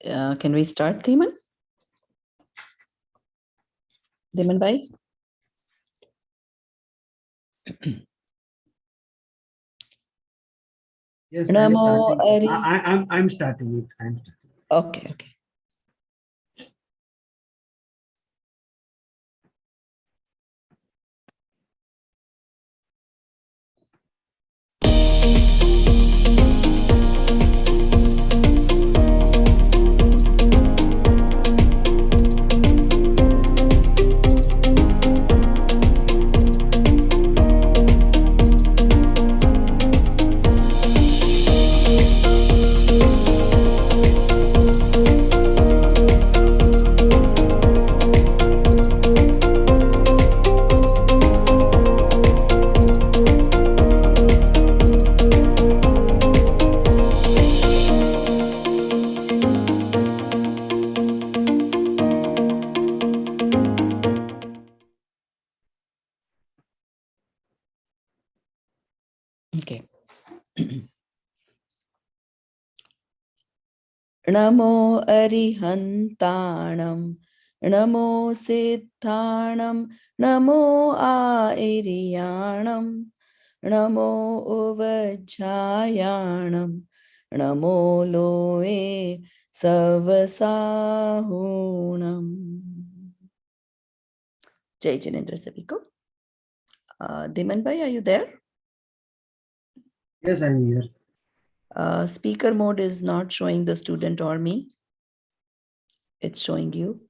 Can we start, Dhiman? Dhiman bhai? Yes, Namo I'm starting it. I'm starting. Okay, okay. Okay. Namo Arihantanam, Namo Siddhanam, Namo Airiyanam, Namo Uvajjayanam, Namo Loe Savasahunam. Jai Jinendra Sabiko. Dhiman bhai, are you there? Yes, I'm here. Speaker mode is not showing the student or me. It's showing you.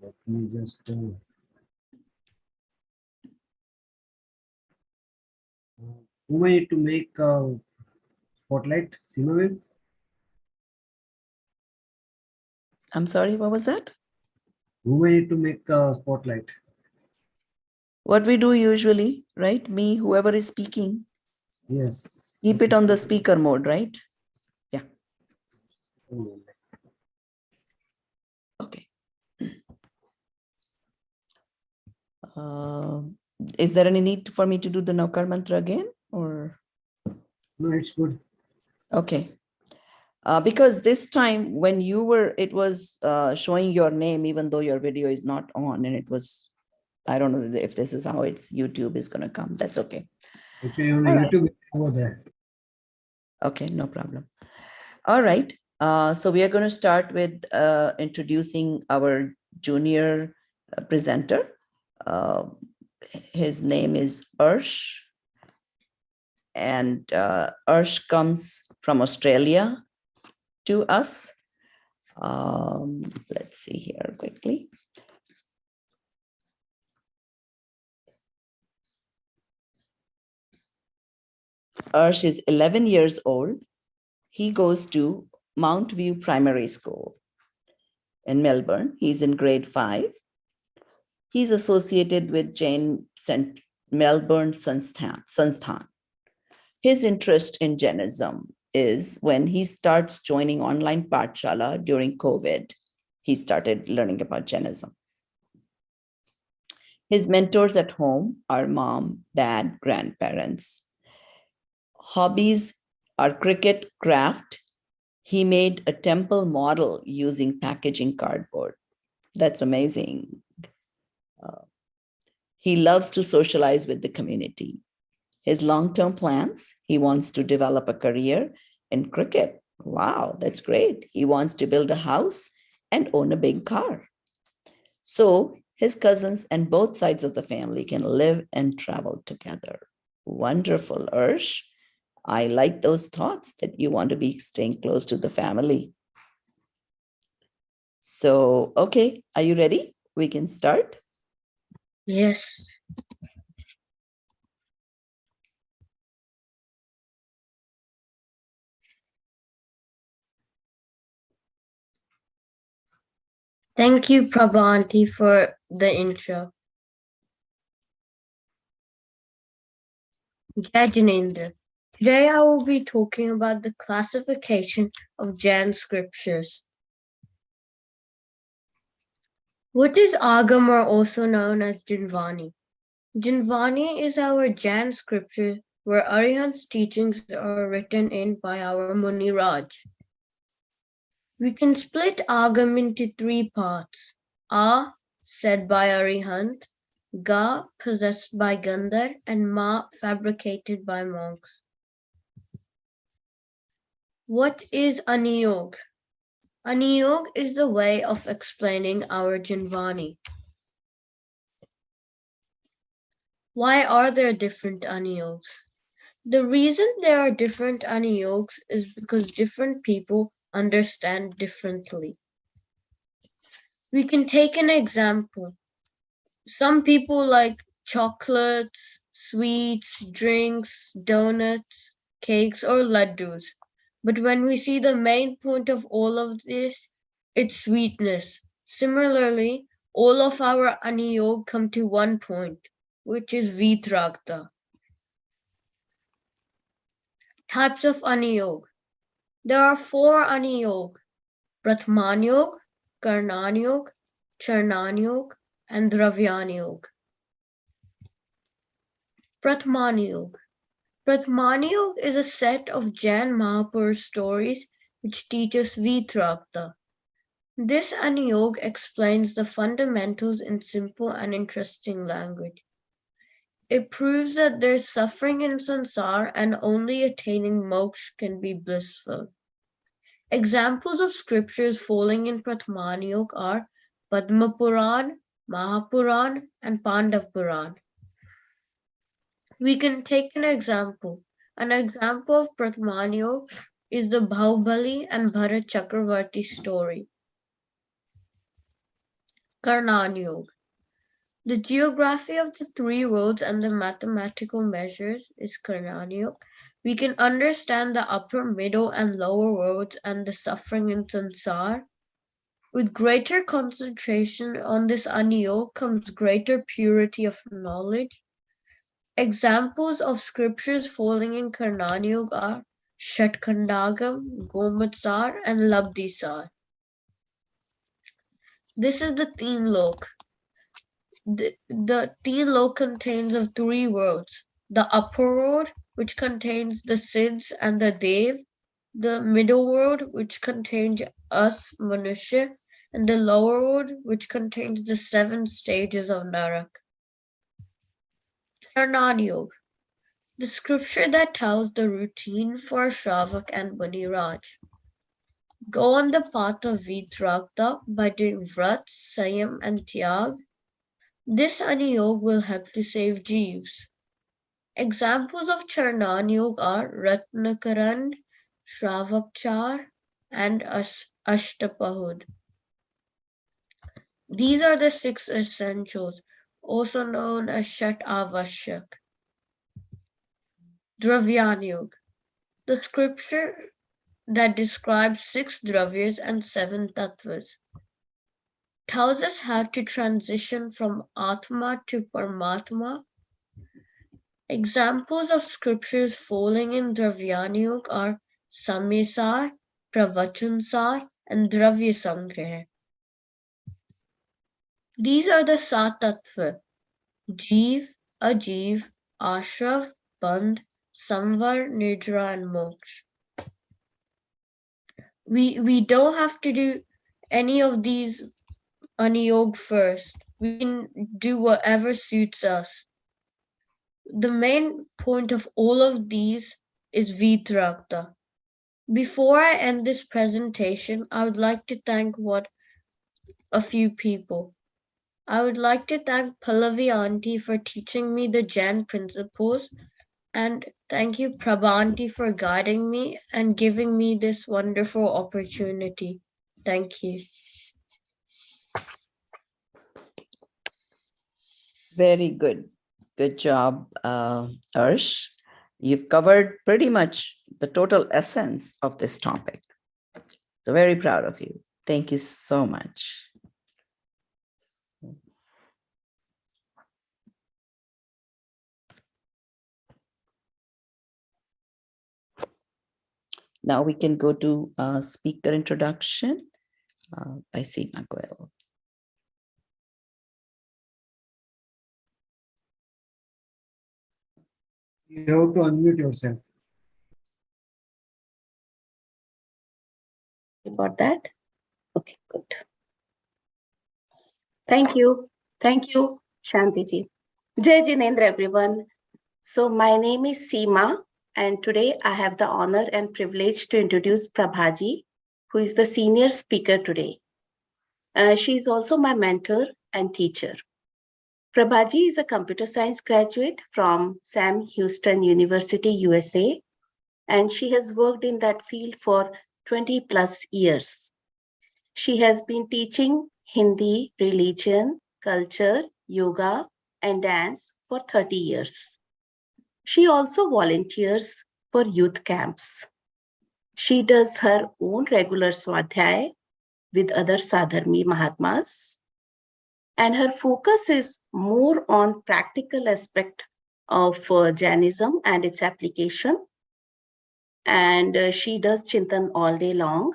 Let me just. Who I need to make spotlight? Simavin? I'm sorry, what was that? Who I need to make spotlight? What we do usually, right? Me, whoever is speaking. Yes. Keep it on the speaker mode, right? Yeah. Okay. Is there any need for me to do the Naukar mantra again, or? No, it's good. Okay. Because this time when you were, it was showing your name, even though your video is not on, and it was, I don't know if this is how it's YouTube is going to come. That's okay. Actually, on All YouTube, right. over there. Okay, no problem. All right. So we are going to start with introducing our junior presenter. His name is Ursh. And Ursh comes from Australia to us. Let's see here quickly. Ursh is 11 years old. He goes to Mount View Primary School in Melbourne. He's in grade 5. He's associated with Jain Melbourne Sansthan. His interest in Jainism is when he starts joining online Pathshala during COVID. He started learning about Jainism. His mentors at home are mom, dad, grandparents. Hobbies are cricket, craft. He made a temple model using packaging cardboard. That's amazing. He loves to socialize with the community. His long-term plans, he wants to develop a career in cricket. Wow, that's great. He wants to build a house and own a big car. So his cousins and both sides of the family can live and travel together. Wonderful, Ursh. I like those thoughts that you want to be staying close to the family. So, okay, are you ready? We can start. Yes. Thank you, Prabha for the intro. Jai Jinendra. Today I will be talking about the classification of Jain scriptures. What is Agam, or also known as Jinvani? Jinvani is our Jain scripture where Arihant's teachings are written in by our Muni Raj. We can split Agam into three parts. A, said by Arihant, Ga, possessed by Gandhar, and Ma, fabricated by monks. What is Anuyog? Anuyog is the way of explaining our Jinvani. Why are there different Anuyogs? The reason there are different Anuyogs is because different people understand differently. We can take an example. Some people like chocolates, sweets, drinks, donuts, cakes, or laddus. But when we see the main point of all of this, it's sweetness. Similarly, all of our aniyog come to one point, which is vitragta. Types of aniyog. There are four aniyog: Prathamanuyog, Karnanuyog, Charnanuyog, and Dravyanuyog. Prathamanuyog. Prathamanuyog is a set of Jain Mahapurush stories which teach us Vitragta. This anuyog explains the fundamentals in simple and interesting language. It proves that there is suffering in sansar and only attaining moksha can be blissful. Examples of scriptures falling in Prathamanuyog are Padma Puran, Mahapuran, and Pandav Puran. We can take an example. An example of Prathamanuyog is the Bahubali and Bharat Chakravarti story. Karnanuyog. The geography of the three worlds and the mathematical measures is Karnanuyog. We can understand the upper, middle, and lower worlds and the suffering in sansar. With greater concentration on this anuyog comes greater purity of knowledge. Examples of scriptures falling in Karnanuyog are Shatkhandagam, Gomatsar, and Labdisar. This is the Teen Lok. The Teen Lok contains of three worlds: the upper world, which contains the Siddhs and the Dev, the middle world, which contains us, Manushya, and the lower world, which contains the 7 stages of Narak. Charnanuyog. The scripture that tells the routine for Shravak and Muni Raj. Go on the path of Vitragta by doing Vrat, Sayam, and Tyag. This anuyog will help to save jeeves. Examples of Charnanuyog are Ratnakarand, Shravakchar, and Ashtapahud. These are the 6 essentials, also known as Shat Avashyak. Dravyanuyog. The scripture that describes 6 dravyas and 7 tattvas. Tells us how to transition from Atma to Paramatma. Examples of scriptures falling in Dravyanuyog are Samyasar, Pravachansar, and Dravya Sangrah. These are the 7 tattva: Jeev, Ajeev, Ashrav, Bandh, Samvar, Nidra, and Moksha. We don't have to do any of these anuyog first. We can do whatever suits us. The main point of all of these is Vitragta. Before I end this presentation, I would like to thank a few people. I would like to thank Pallavi Aunty for teaching me the Jain principles, and thank you Prabha Aunty for guiding me and giving me this wonderful opportunity. Thank you. Very good. Good job, Arsh. You've covered pretty much the total essence of this topic. So very proud of you. Thank you so much. Now we can go to speaker introduction by Seema Goel. You have to unmute yourself. About that? Okay, good. Thank you. Thank you, Shantiji. Jai Jinendra, everyone. So my name is Seema, and today I have the honor and privilege to introduce Prabhaji, who is the senior speaker today. She is also my mentor and teacher. Prabhaji is a computer science graduate from Sam Houston University, USA, and she has worked in that field for 20 plus years. She has been teaching Hindi, religion, culture, yoga, and dance for 30 years. She also volunteers for youth camps. She does her own regular swadhyay with other Sadharmi Mahatmas, and her focus is more on practical aspect of Jainism and its application. And she does Chintan all day long.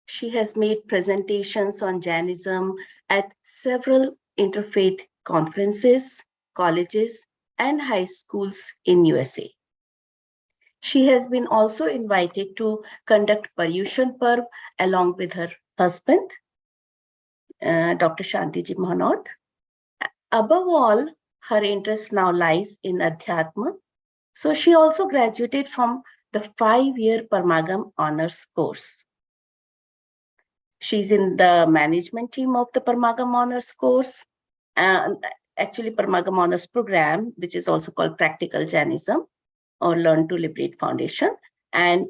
She has made presentations on Jainism at several interfaith conferences, colleges, and high schools in USA. She has been also invited to conduct Paryushan Parv along with her husband, Dr. Shantiji Mahanot. Above all, her interest now lies in Adhyatma. So she also graduated from the 5-year Parmagam Honors course. She's in the management team of the Parmagam Honors course, and actually Parmagam Honors program, which is also called Practical Jainism or Learn to Liberate Foundation. And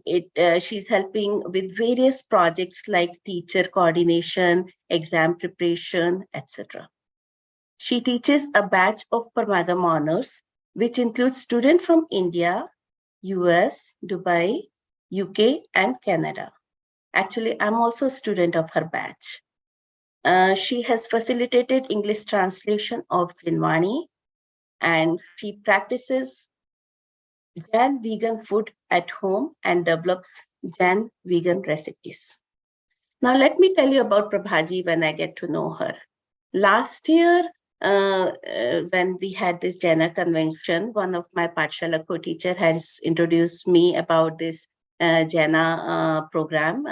she's helping with various projects like teacher coordination, exam preparation, etc. She teaches a batch of Parmagam Honors, which includes students from India, US, Dubai, UK, and Canada. Actually, I'm also a student of her batch. She has facilitated English translation of Jinwani, and she practices Jain vegan food at home and develops Jain vegan recipes. Now, let me tell you about Prabhaji when I get to know her. Last year, when we had this Jaina convention, one of my Pathshala co-teacher has introduced me about this Jaina program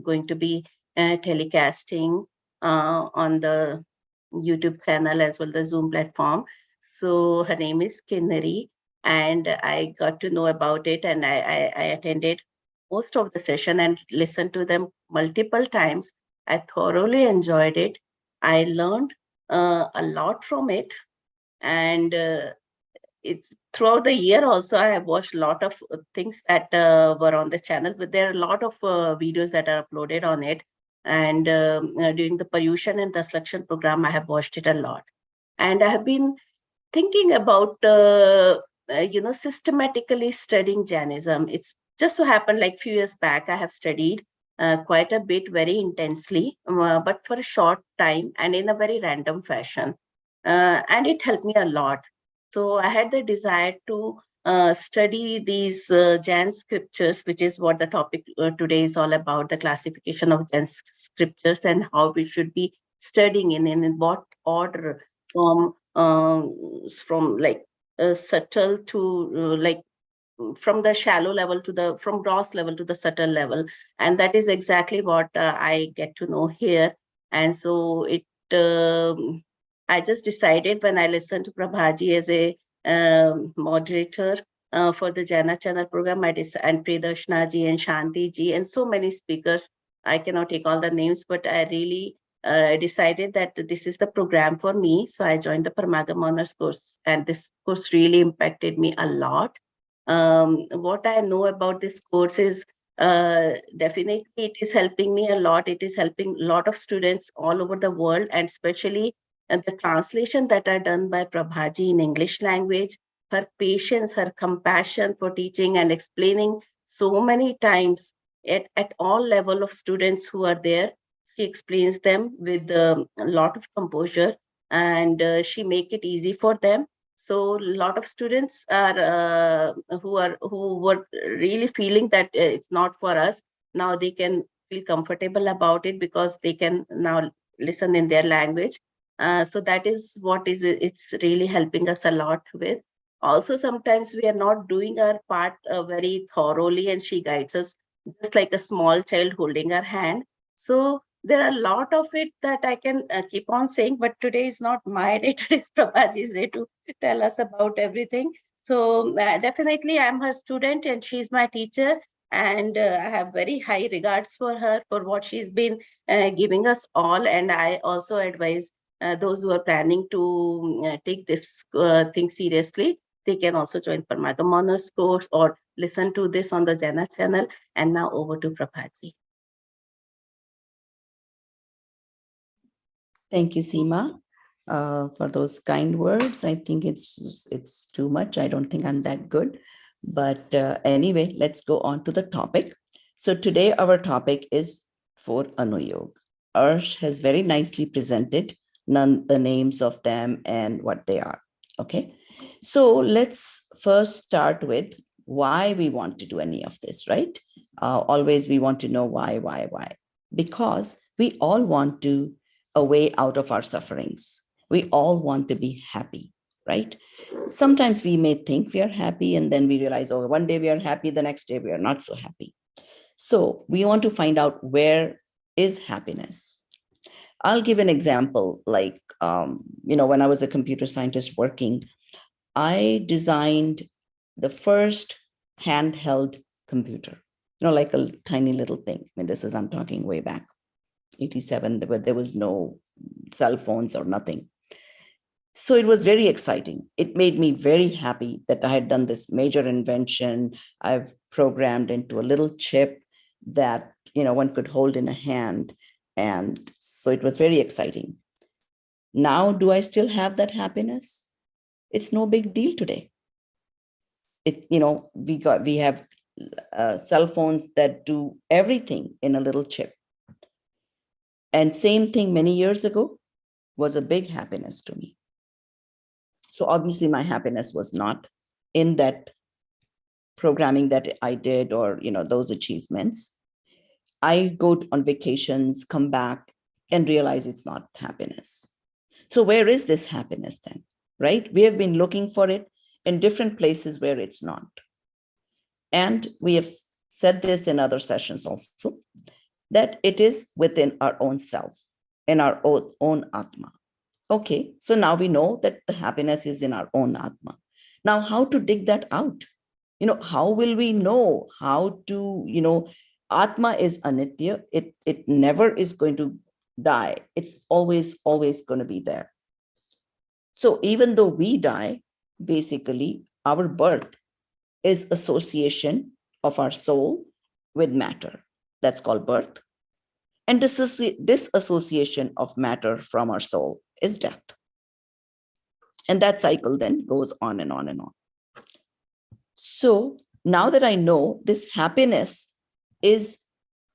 going to be telecasting on the YouTube channel as well the Zoom platform. So her name is Kinnari, and I got to know about it, and I attended most of the session and listened to them multiple times. I thoroughly enjoyed it. I learned a lot from it, and it's throughout the year also I have watched a lot of things that were on the channel, but there are a lot of videos that are uploaded on it. And during the Paryushan and Daslakshan program, I have watched it a lot, and I have been thinking about systematically studying Jainism. It's just so happened like few years back I have studied quite a bit very intensely, but for a short time and in a very random fashion, and it helped me a lot. So I had the desire to study these Jain scriptures, which is what the topic today is all about, the classification of Jain scriptures and how we should be studying in what order, from like subtle to from the shallow level to the from gross level to the subtle level, and that is exactly what I get to know here. And so it I just decided when I listened to Prabhaji as a moderator for the Jana Channel program, and Priyadarshana ji and Shanti ji and so many speakers. I cannot take all the names, but I really decided that this is the program for me. So I joined the Parmagam Honors course, and this course really impacted me a lot. What I know about this course is definitely it is helping me a lot. It is helping a lot of students all over the world, and especially the translation that are done by Prabhaji in English language, her patience, her compassion for teaching and explaining so many times at all level of students who are there. She explains them with a lot of composure, and she make it easy for them. So a lot of students are who were really feeling that it's not for us. Now they can feel comfortable about it because they can now listen in their language. So that is what is it's really helping us a lot with. Also, sometimes we are not doing our part very thoroughly, and she guides us just like a small child holding our hand. So there are a lot of it that I can keep on saying, but today is not my day. Today is Prabhaji's day to tell us about everything. So definitely, I'm her student and she's my teacher. And I have very high regards for her for what she's been giving us all. And I also advise those who are planning to take this thing seriously, they can also join Parmagam Honors course or listen to this on the Jana channel. And now over to Prabhaji. Thank you, Seema, for those kind words. I think it's too much. I don't think I'm that good. But anyway, let's go on to the topic. So today our topic is for Anuyog. Arsh has very nicely presented the names of them and what they are. Okay. So let's first start with why we want to do any of this, right? Always we want to know why. Because we all want to a way out of our sufferings. We all want to be happy, right? Sometimes we may think we are happy and then we realize, oh, one day we are happy, the next day we are not so happy. So we want to find out where is happiness. I'll give an example. Like, when I was a computer scientist working, I designed the first handheld computer, like a tiny little thing. I mean, I'm talking way back, 87, there was no cell phones or nothing. So it was very exciting. It made me very happy that I had done this major invention. I've programmed into a little chip that, one could hold in a hand. And so it was very exciting. Now, do I still have that happiness? It's no big deal today. We have cell phones that do everything in a little chip. And same thing many years ago was a big happiness to me. So obviously my happiness was not in that programming that I did or, those achievements. I go on vacations, come back and realize it's not happiness. So where is this happiness then, right? We have been looking for it in different places where it's not. And we have said this in other sessions also, that it is within our own self, in our own Atma. Okay, so now we know that the happiness is in our own Atma. Now, how to dig that out? How will we know how to, Atma is anitya. It never is going to die. It's always going to be there. So even though we die, basically our birth is association of our soul with matter. That's called birth. And disassociation of matter from our soul is death. And that cycle then goes on and on and on. So now that I know this happiness is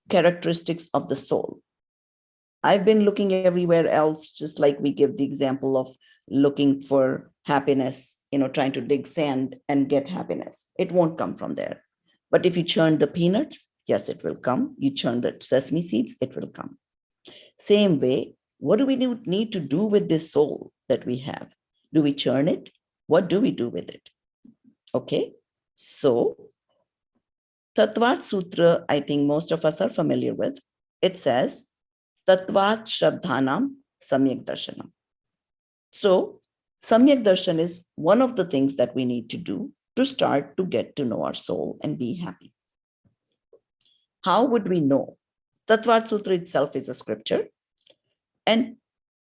characteristics of the soul, I've been looking everywhere else, just like we give the example of looking for happiness, trying to dig sand and get happiness. It won't come from there. But if you churn the peanuts, yes, it will come. You churn the sesame seeds, it will come. Same way, what do we need to do with this soul that we have? Do we churn it? What do we do with it? Okay, so Tattvat Sutra, I think most of us are familiar with. It says, Tattvat Shraddhanam Samyak Darshanam. So Samyak Darshan is one of the things that we need to do to start to get to know our soul and be happy. How would we know? Tattvat Sutra itself is a scripture, and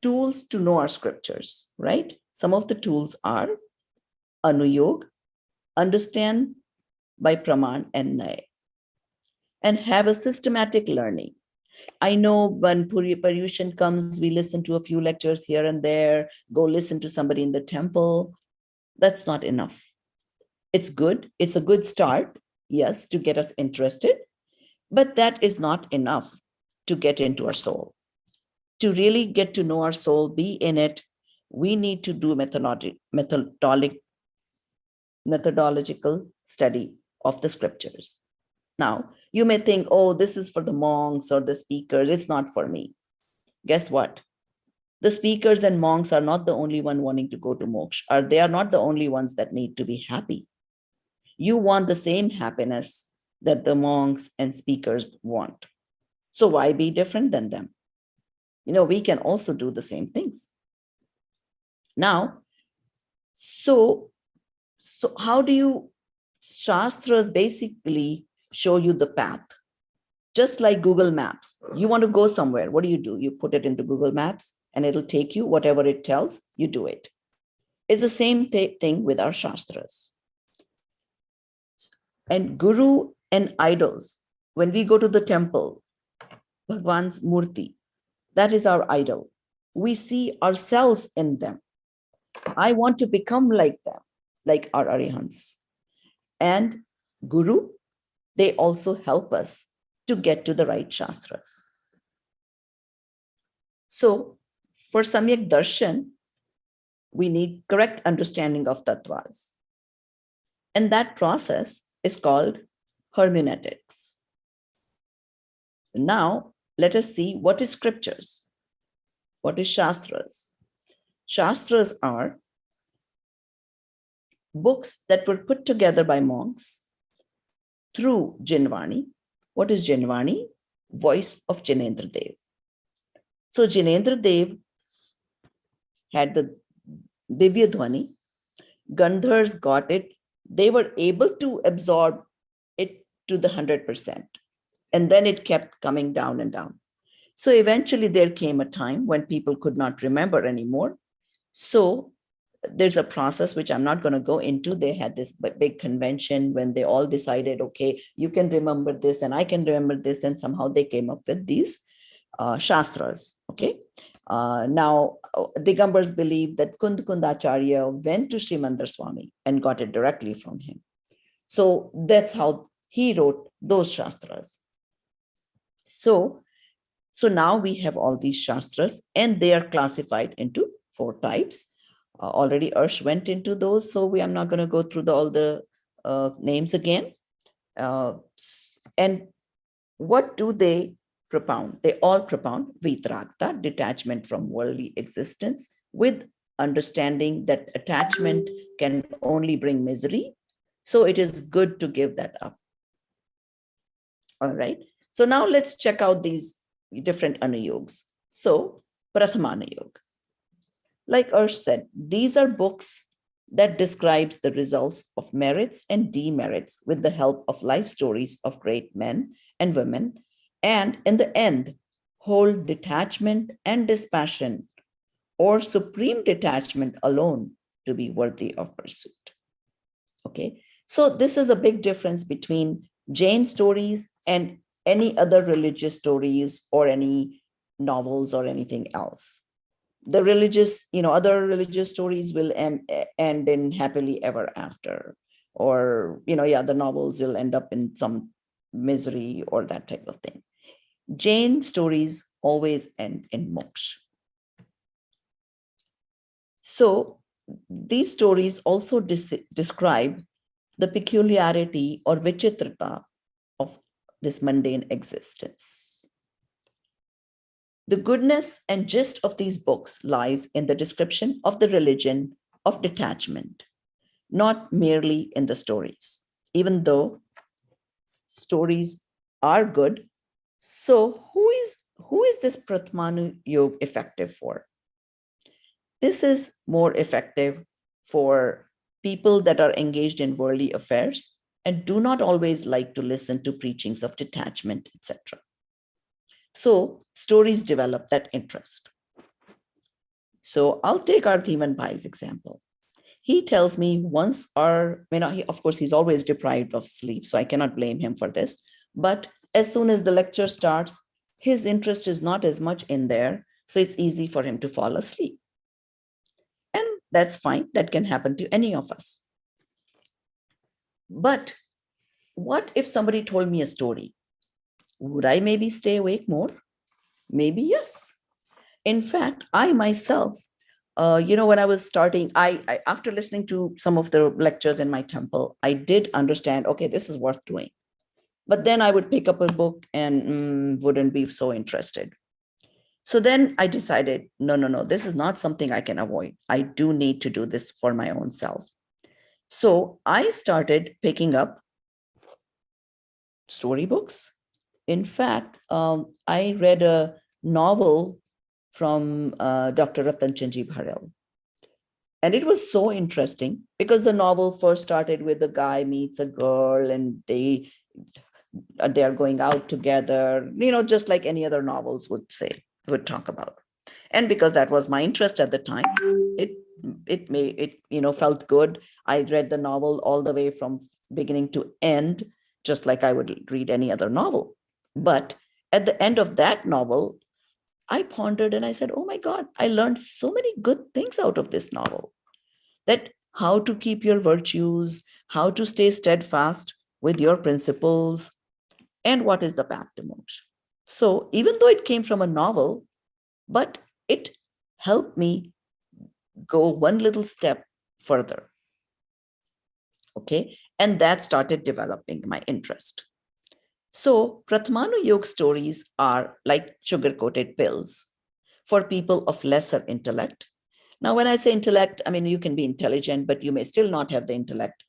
tools to know our scriptures, right? Some of the tools are Anuyog, understand by Praman and Nay, and have a systematic learning. I know when Paryushan comes, we listen to a few lectures here and there, go listen to somebody in the temple. That's not enough. It's good. It's a good start, yes, to get us interested, but that is not enough to get into our soul. To really get to know our soul, be in it, we need to do methodological study of the scriptures. Now, you may think, oh, this is for the monks or the speakers. It's not for me. Guess what? The speakers and monks are not the only one wanting to go to moksha, or they are not the only ones that need to be happy. You want the same happiness that the monks and speakers want. So why be different than them? We can also do the same things. Now, so how do you, Shastras basically show you the path. Just like Google Maps, you want to go somewhere. What do? You put it into Google Maps and it'll take you whatever it tells, you do it. It's the same thing with our Shastras. And Guru and idols, when we go to the temple, Bhagwan's Murti, that is our idol. We see ourselves in them. I want to become like them, like our Arihants. And Guru, they also help us to get to the right Shastras. So for Samyak Darshan, we need correct understanding of tattvas. And that process is called hermeneutics. Now, let us see what is scriptures. What is Shastras? Shastras are books that were put together by monks through Jinvani. What is Jinvani? Voice of Jinendra Dev. So Jinendra Dev had the Divya Dhwani. Gandhars got it. They were able to absorb it to the 100%. And then it kept coming down and down. So eventually there came a time when people could not remember anymore. So there's a process which I'm not going to go into. They had this big convention when they all decided, okay, you can remember this and I can remember this. And somehow they came up with these Shastras. Okay. Now, Digambars believe that Kund Kundacharya went to Srimandar Swami and got it directly from him. So that's how he wrote those Shastras. So now we have all these Shastras and they are classified into 4 types. Already Arsh went into those, so I'm not going to go through all the names again. And what do they propound? They all propound Vitragta, detachment from worldly existence, with understanding that attachment can only bring misery. So it is good to give that up. All right. So now let's check out these different anuyogs. So Prathamanuyog. Like Arsh said, these are books that describes the results of merits and demerits with the help of life stories of great men and women, and in the end, hold detachment and dispassion or supreme detachment alone to be worthy of pursuit. Okay, so this is a big difference between Jain stories and any other religious stories or any novels or anything else. The religious, other religious stories will end in happily ever after, or, the novels will end up in some misery or that type of thing. Jain stories always end in moksha. So these stories also describe the peculiarity or vichitrata of this mundane existence. The goodness and gist of these books lies in the description of the religion of detachment, not merely in the stories, even though stories are good. So who is this Prathamanuyog effective for? This is more effective for people that are engaged in worldly affairs and do not always like to listen to preachings of detachment, etc. So stories develop that interest. So I'll take our Thiman Bhai's example. He tells me once of course, he's always deprived of sleep, so I cannot blame him for this. But as soon as the lecture starts, his interest is not as much in there, so it's easy for him to fall asleep. And that's fine. That can happen to any of us. But what if somebody told me a story? Would I maybe stay awake more? Maybe yes. In fact, I myself, when I was starting, I after listening to some of the lectures in my temple, I did understand, okay, this is worth doing. But then I would pick up a book and wouldn't be so interested. So then I decided, no, this is not something I can avoid. I do need to do this for my own self. So I started picking up storybooks. In fact, I read a novel from Dr. Ratan Chandji Bharel. And it was so interesting because the novel first started with a guy meets a girl and they are going out together, just like any other novels would talk about. And because that was my interest at the time, it felt good. I read the novel all the way from beginning to end, just like I would read any other novel. But at the end of that novel, I pondered and I said, oh my God, I learned so many good things out of this novel. That how to keep your virtues, how to stay steadfast with your principles, and what is the path to moksha. So even though it came from a novel, but it helped me go one little step further. Okay, and that started developing my interest. So Prathamanuyog stories are like sugar-coated pills for people of lesser intellect. Now, when I say intellect, I mean, you can be intelligent, but you may still not have the intellect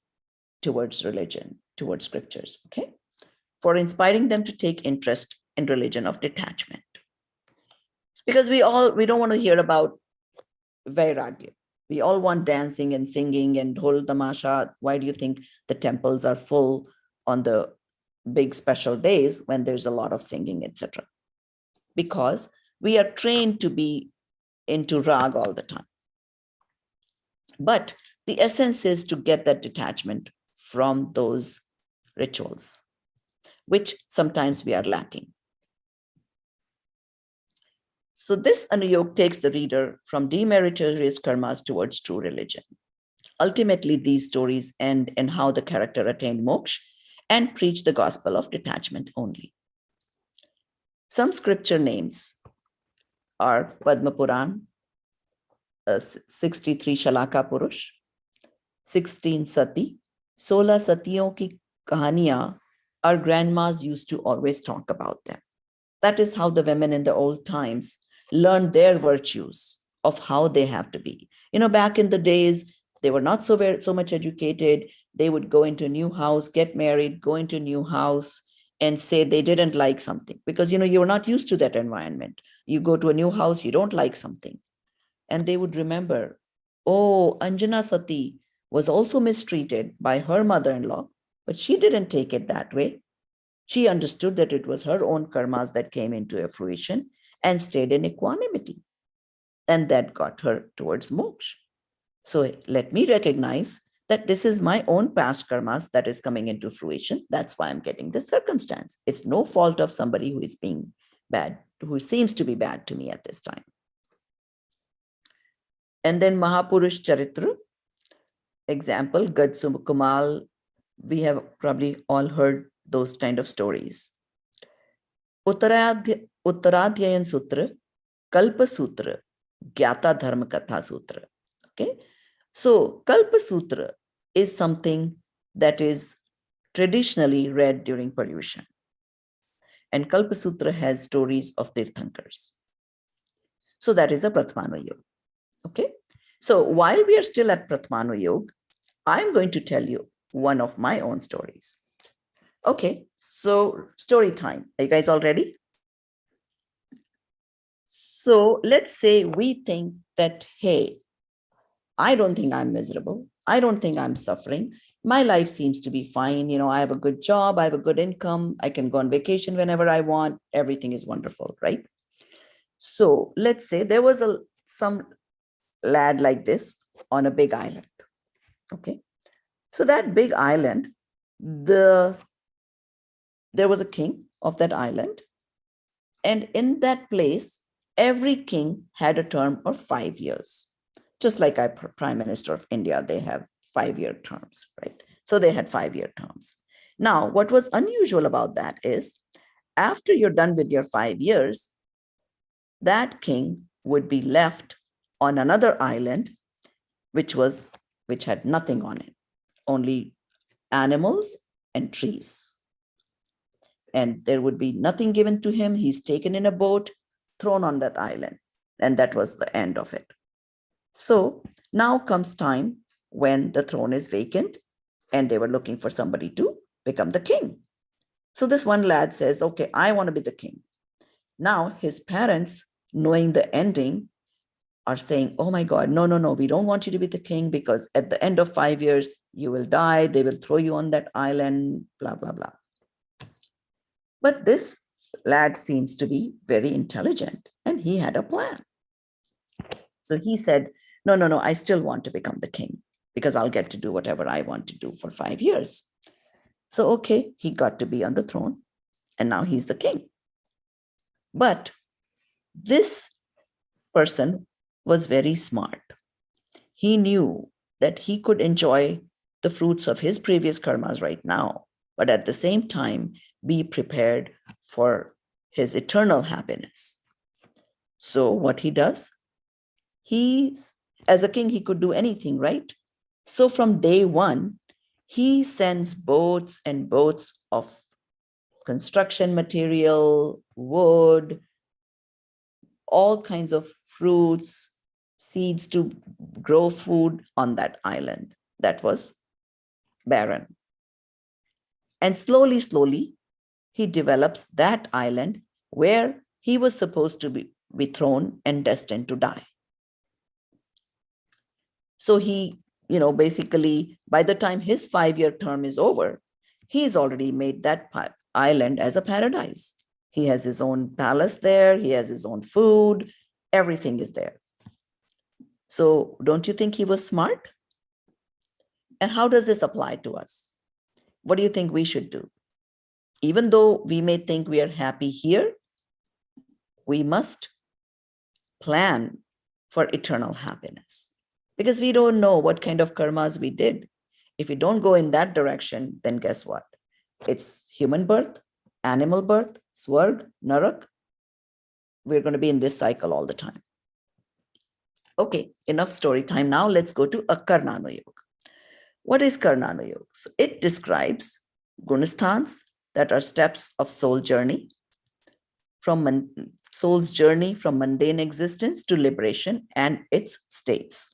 towards religion, towards scriptures, okay? For inspiring them to take interest in religion of detachment. Because we don't want to hear about vairagya. We all want dancing and singing and dhol tamasha. Why do you think the temples are full on the big special days when there's a lot of singing, etc.? Because we are trained to be into rag all the time. But the essence is to get that detachment from those rituals, which sometimes we are lacking. So this anuyog takes the reader from demeritorious karmas towards true religion. Ultimately, these stories end in how the character attained moksha and preach the gospel of detachment only. Some scripture names are Padma Puran, 63 Shalaka Purush, 16 Sati, 16 Satiyon ki kahaniyan. Our grandmas used to always talk about them. That is how the women in the old times learned their virtues of how they have to be. Back in the days, they were not so much educated. They would go into a new house, get married, go into a new house, and say they didn't like something because, you were not used to that environment. You go to a new house, you don't like something. And they would remember, oh, Anjana Sati was also mistreated by her mother-in-law, but she didn't take it that way. She understood that it was her own karmas that came into fruition and stayed in equanimity. And that got her towards moksha. So let me recognize that this is my own past karmas that is coming into fruition. That's why I'm getting this circumstance. It's no fault of somebody who is being bad, who seems to be bad to me at this time. And then Mahapurush Charitra, example, Gadsu Kumal. We have probably all heard those kind of stories. Uttaradhyayan Sutra, Kalpa Sutra, Gyata Dharma Katha Sutra. Okay, so Kalpa Sutra is something that is traditionally read during Paryushan. And Kalpa Sutra has stories of Tirthankars. So that is a Prathamanuyog. Okay, so while we are still at Prathamanuyog, I'm going to tell you one of my own stories. Okay, so story time. Are you guys all ready? So let's say we think that, hey, I don't think I'm miserable. I don't think I'm suffering. My life seems to be fine. I have a good job. I have a good income. I can go on vacation whenever I want. Everything is wonderful, right? So let's say there was some lad like this on a big island. Okay. So that big island, there was a king of that island. And in that place, every king had a term of 5 years. Just like our Prime Minister of India, they have 5-year terms, right? So they had 5-year terms. Now, what was unusual about that is after you're done with your 5 years, that king would be left on another island, which had nothing on it, only animals and trees. And there would be nothing given to him. He's taken in a boat thrown on that island. And that was the end of it. So now comes time when the throne is vacant and they were looking for somebody to become the king. So this one lad says, okay, I want to be the king. Now his parents, knowing the ending, are saying, oh my God, no, we don't want you to be the king because at the end of 5 years, you will die. They will throw you on that island, blah, blah, blah. But this lad seems to be very intelligent and he had a plan. So he said, no, I still want to become the king because I'll get to do whatever I want to do for 5 years. So, okay, he got to be on the throne and now he's the king. But this person was very smart. He knew that he could enjoy the fruits of his previous karmas right now, but at the same time, be prepared for his eternal happiness. So what he does, as a king, he could do anything, right? So from day one, he sends boats and boats of construction material, wood, all kinds of fruits, seeds to grow food on that island that was barren. And slowly, he develops that island where he was supposed to be thrown and destined to die. So he, basically, by the time his 5-year term is over, he's already made that island as a paradise. He has his own palace there. He has his own food. Everything is there. So don't you think he was smart? And how does this apply to us? What do you think we should do? Even though we may think we are happy here, we must plan for eternal happiness because we don't know what kind of karmas we did. If we don't go in that direction, then guess what? It's human birth, animal birth, swarg, narak. We're going to be in this cycle all the time. Okay, enough story time. Now let's go to a Karnanuyog. What is Karnanuyog? So it describes gunasthans that are steps of soul's journey from mundane existence to liberation and its states.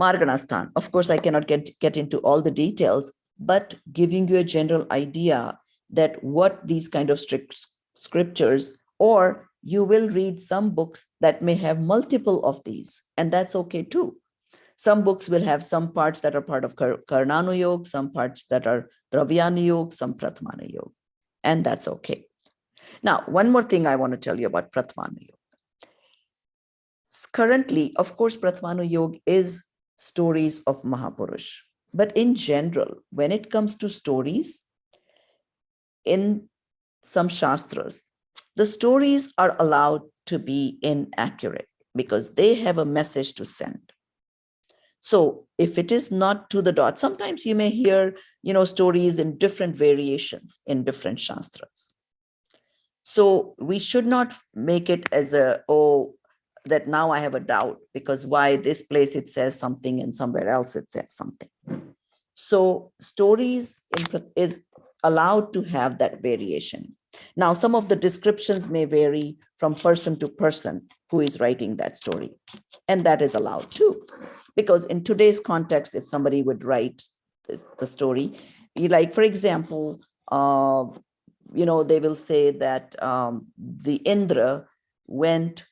Marganasthan, of course, I cannot get into all the details, but giving you a general idea that what these kind of strict scriptures, or you will read some books that may have multiple of these, and that's okay too. Some books will have some parts that are part of Karnanuyog, some parts that are Dravyanuyog, some Prathamanuyog, and that's okay. Now, one more thing I want to tell you about Prathamanuyog. Currently, of course, Prathamanuyog is stories of Mahapurush, but in general, when it comes to stories, in some shastras, the stories are allowed to be inaccurate because they have a message to send. So if it is not to the dot, sometimes you may hear, stories in different variations in different shastras. So we should not make it as that now I have a doubt because why this place it says something and somewhere else it says something. So stories is allowed to have that variation. Now, some of the descriptions may vary from person to person who is writing that story, and that is allowed too. Because in today's context, if somebody would write the story, like, for example, they will say that the Indra went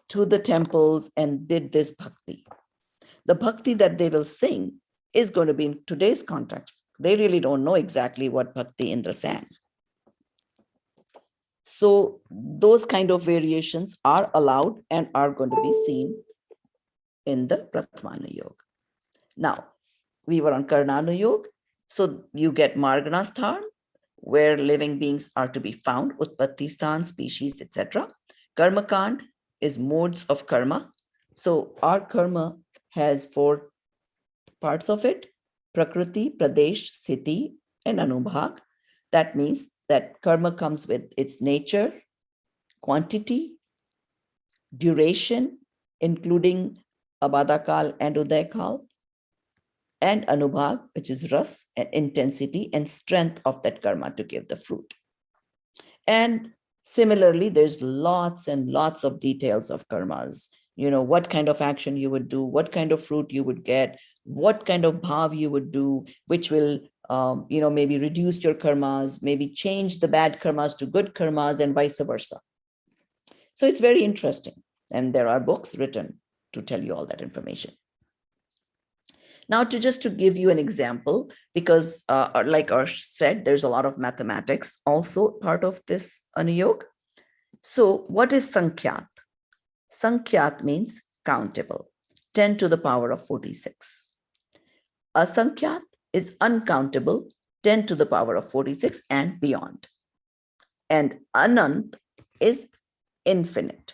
to the temples and did this bhakti. The bhakti that they will sing is going to be in today's context. They really don't know exactly what bhakti Indra sang. So those kind of variations are allowed and are going to be seen in the Prathamanuyog. Now, we were on Karnanuyog. So you get Marganasthan, where living beings are to be found, Utpattistan, species, etc. Karmakand is modes of karma. So our karma has 4 parts of it: Prakriti, Pradesh, Sthiti, and Anubhag. That means that karma comes with its nature, quantity, duration, including Abadakal and Udayakal, and Anubhag, which is ras, and intensity and strength of that karma to give the fruit. And Similarly, there's lots and lots of details of karmas. What kind of action you would do, what kind of fruit you would get, what kind of bhav you would do, which will, maybe reduce your karmas, maybe change the bad karmas to good karmas, and vice versa. So it's very interesting. And there are books written to tell you all that information. Now, to give you an example, because like Arsh said, there's a lot of mathematics also part of this anuyog. So what is Sankyat? Sankyat means countable, 10 to the power of 46. Asankyat is uncountable, 10 to the power of 46 and beyond. And Anant is infinite.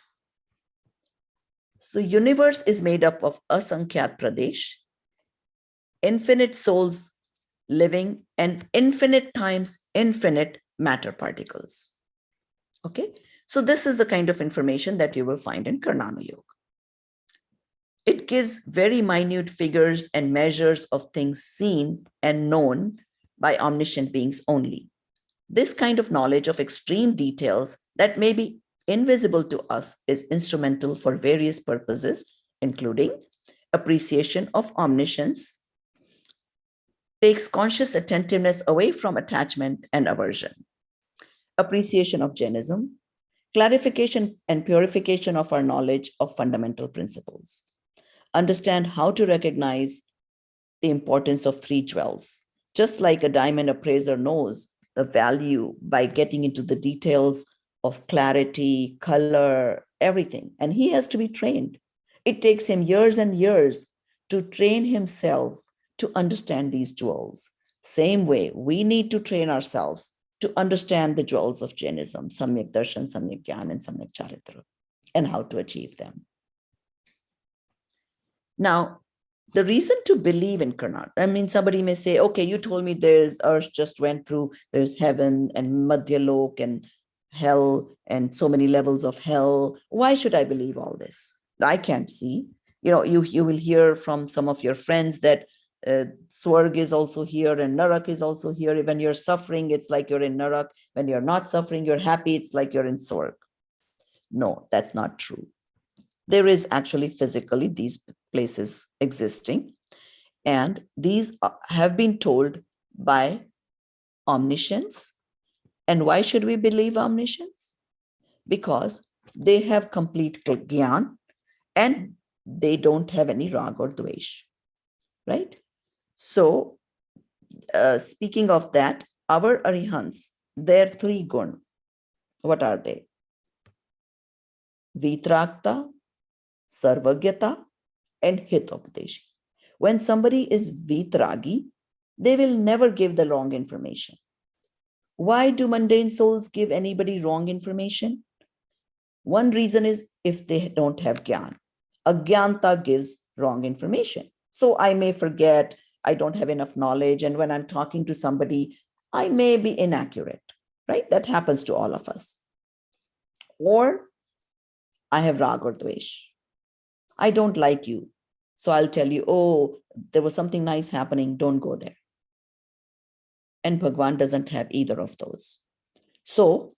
So universe is made up of Asankyat Pradesh, infinite souls living, and infinite times infinite matter particles. Okay, so this is the kind of information that you will find in Karnanuyog. It gives very minute figures and measures of things seen and known by omniscient beings only. This kind of knowledge of extreme details that may be invisible to us is instrumental for various purposes, including appreciation of omniscience, takes conscious attentiveness away from attachment and aversion, appreciation of Jainism, clarification and purification of our knowledge of fundamental principles, understand how to recognize the importance of three jewels. Just like a diamond appraiser knows the value by getting into the details of clarity, color, everything, and he has to be trained. It takes him years and years to train himself to understand these jewels. Same way, we need to train ourselves to understand the jewels of Jainism, Samyak Darshan, Samyak Gyan, and Samyak Charitra, and how to achieve them. Now, the reason to believe in Karnataka, somebody may say, okay, you told me there's Earth just went through, there's heaven and Madhyalok and hell and so many levels of hell. Why should I believe all this? I can't see. You will hear from some of your friends that Swarg is also here and Narak is also here. When you're suffering, it's like you're in Narak. When you're not suffering, you're happy, it's like you're in Swarg. No, that's not true. There is actually physically these places existing, and these have been told by omniscience. And why should we believe omniscience? Because they have complete gyan and they don't have any rag or dvesh, right? So speaking of that, our arihants, their three gun, what are they? Vitrakta, Sarvagyata, and Hitopadeshi. When somebody is Vitragi, they will never give the wrong information. Why do mundane souls give anybody wrong information? One reason is if they don't have Gyan. Agyanta gives wrong information. So I may forget, I don't have enough knowledge, and when I'm talking to somebody, I may be inaccurate, right? That happens to all of us. Or I have Rag or Dvesh. I don't like you. So I'll tell you, oh, there was something nice happening, don't go there. And Bhagwan doesn't have either of those. So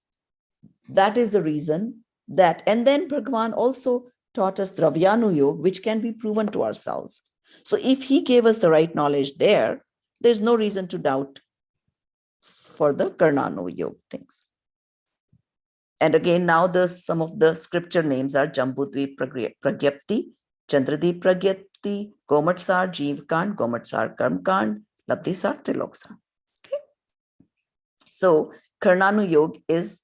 that is the reason that, and then Bhagwan also taught us Dravyanuyog, which can be proven to ourselves. So if he gave us the right knowledge there, there's no reason to doubt for the Karnanuyog things. And again, now some of the scripture names are Jambudvip Pragyapti, Chandradip Pragyapti, Gomatsar Jeevkand, Gomatsar Karmkand, Labdhisar Triloksa. Okay. So Karnanuyog is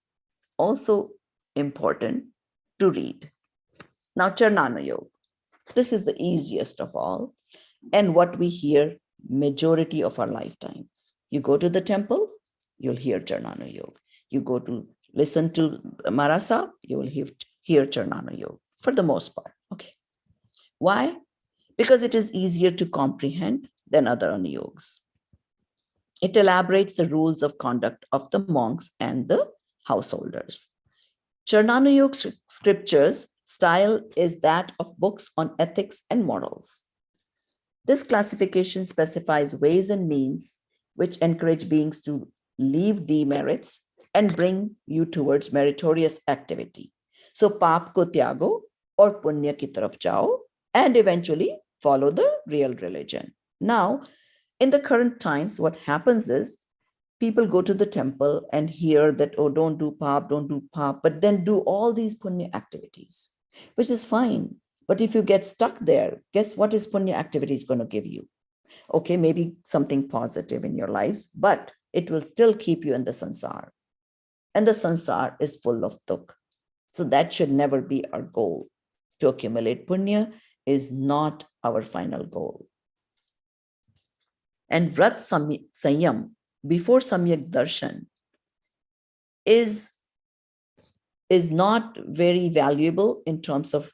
also important to read. Now Charnanuyog. This is the easiest of all, and what we hear majority of our lifetimes. You go to the temple, you'll hear Charnanuyog. You go to listen to Marasa, you will hear Charnanuyog for the most part. Okay. Why? Because it is easier to comprehend than other anuyogs. It elaborates the rules of conduct of the monks and the householders. Charnanuyog scriptures style is that of books on ethics and morals. This classification specifies ways and means which encourage beings to leave demerits and bring you towards meritorious activity. So paap ko tyago or punya ki taraf jao, and eventually follow the real religion. Now, in the current times, what happens is people go to the temple and hear that, oh, don't do paap, but then do all these punya activities, which is fine. But if you get stuck there, guess what is punya activities going to give you? Okay, maybe something positive in your lives, but it will still keep you in the sansar. And the sansar is full of dukh. So that should never be our goal. To accumulate punya is not our final goal. And Vrat Sanyam before Samyak Darshan is not very valuable in terms of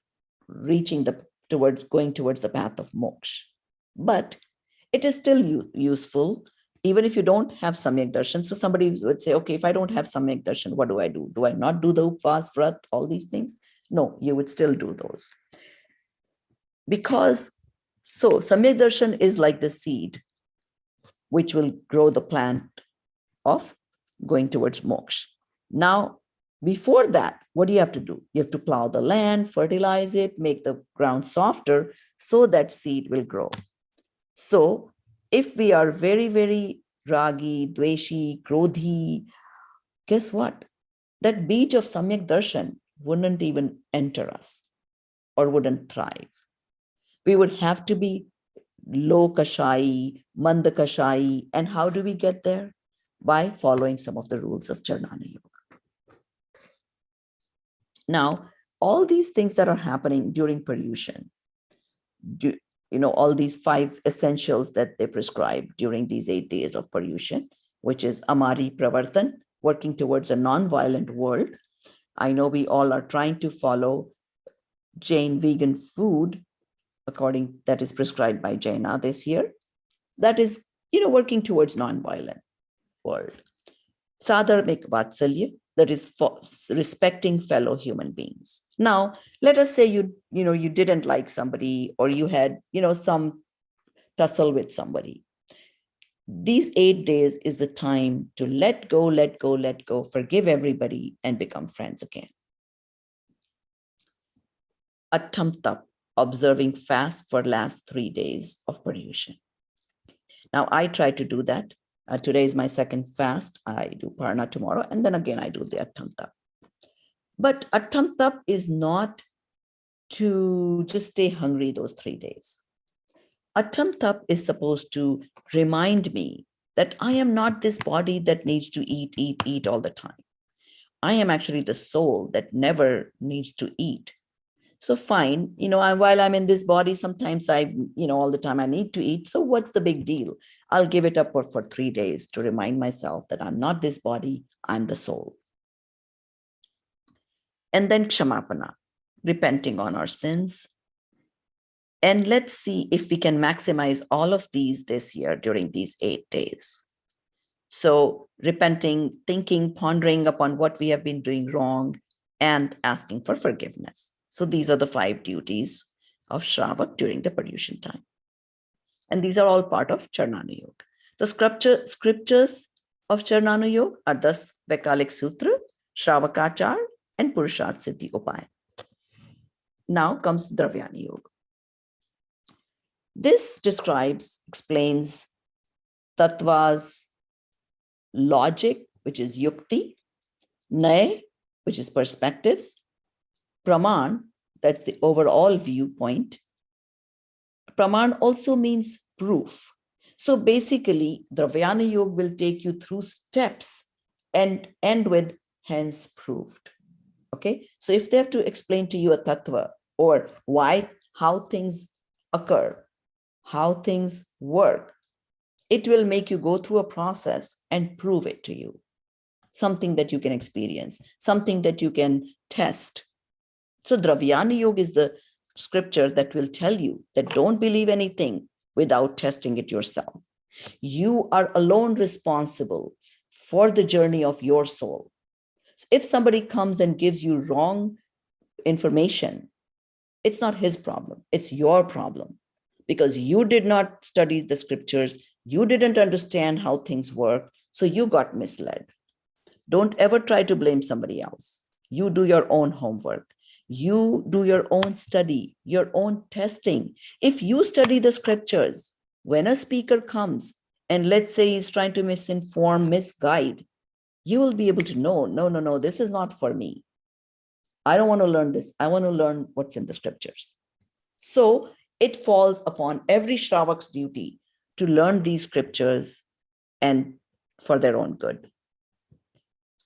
going towards the path of moksha. But it is still useful, even if you don't have Samyak Darshan. So somebody would say, okay, if I don't have Samyak Darshan, what do? Do I not do the Upvas, Vrat, all these things? No, you would still do those. Because, so Samyak Darshan is like the seed, which will grow the plant of going towards moksha. Now, before that, what do you have to do? You have to plow the land, fertilize it, make the ground softer so that seed will grow. So if we are very, very ragi, dveshi, krodhi, guess what? That beach of Samyak Darshan wouldn't even enter us or wouldn't thrive. We would have to be low kashai, manda kashai. And how do we get there? By following some of the rules of Charnanuyog. Now, all these things that are happening during Paryushan, all these 5 essentials that they prescribe during these 8 days of Paryushan, which is Amari Pravartan, working towards a non-violent world. I know we all are trying to follow Jain vegan food, that is prescribed by Jaina this year. That is, working towards non-violent world. Sadharmik Vatsalya, that is respecting fellow human beings. Now, let us say you didn't like somebody, or you had, some tussle with somebody. These 8 days is the time to let go, forgive everybody, and become friends again. Attam Tap, observing fast for last 3 days of Paryushan. Now, I try to do that. Today is my second fast. I do Parna tomorrow, and then again I do the Attam Tap. But Attam Tap is not to just stay hungry those 3 days. Attam Tap is supposed to remind me that I am not this body that needs to eat all the time. I am actually the soul that never needs to eat. So fine, while I'm in this body, sometimes all the time I need to eat. So what's the big deal? I'll give it up for 3 days to remind myself that I'm not this body, I'm the soul. And then Kshamapana, repenting on our sins. And let's see if we can maximize all of these this year during these 8 days. So repenting, thinking, pondering upon what we have been doing wrong, and asking for forgiveness. So these are the 5 duties of Shravak during the Paryushan time. And these are all part of Charnanuyog. The scriptures of Charnanuyog are thus Vaikalik Sutra, Shravakachar, and Purushat Siddhi Upaya. Now comes Dravyanuyog. This explains Tattva's logic, which is Yukti, Nay, which is perspectives, Praman, that's the overall viewpoint. Praman also means proof. So basically, Dravyanuyog will take you through steps and end with hence proved. Okay, so if they have to explain to you a tattva, or how things occur, how things work, it will make you go through a process and prove it to you. Something that you can experience, something that you can test. So Dravyanuyog is the scripture that will tell you that don't believe anything without testing it yourself. You are alone responsible for the journey of your soul. So if somebody comes and gives you wrong information, it's not his problem, it's your problem. Because you did not study the scriptures, you didn't understand how things work, so you got misled. Don't ever try to blame somebody else. You do your own homework. You do your own study, your own testing. If you study the scriptures, when a speaker comes and let's say he's trying to misinform, misguide, you will be able to know, no, this is not for me. I don't want to learn this. I want to learn what's in the scriptures. So it falls upon every Shravak's duty to learn these scriptures and for their own good.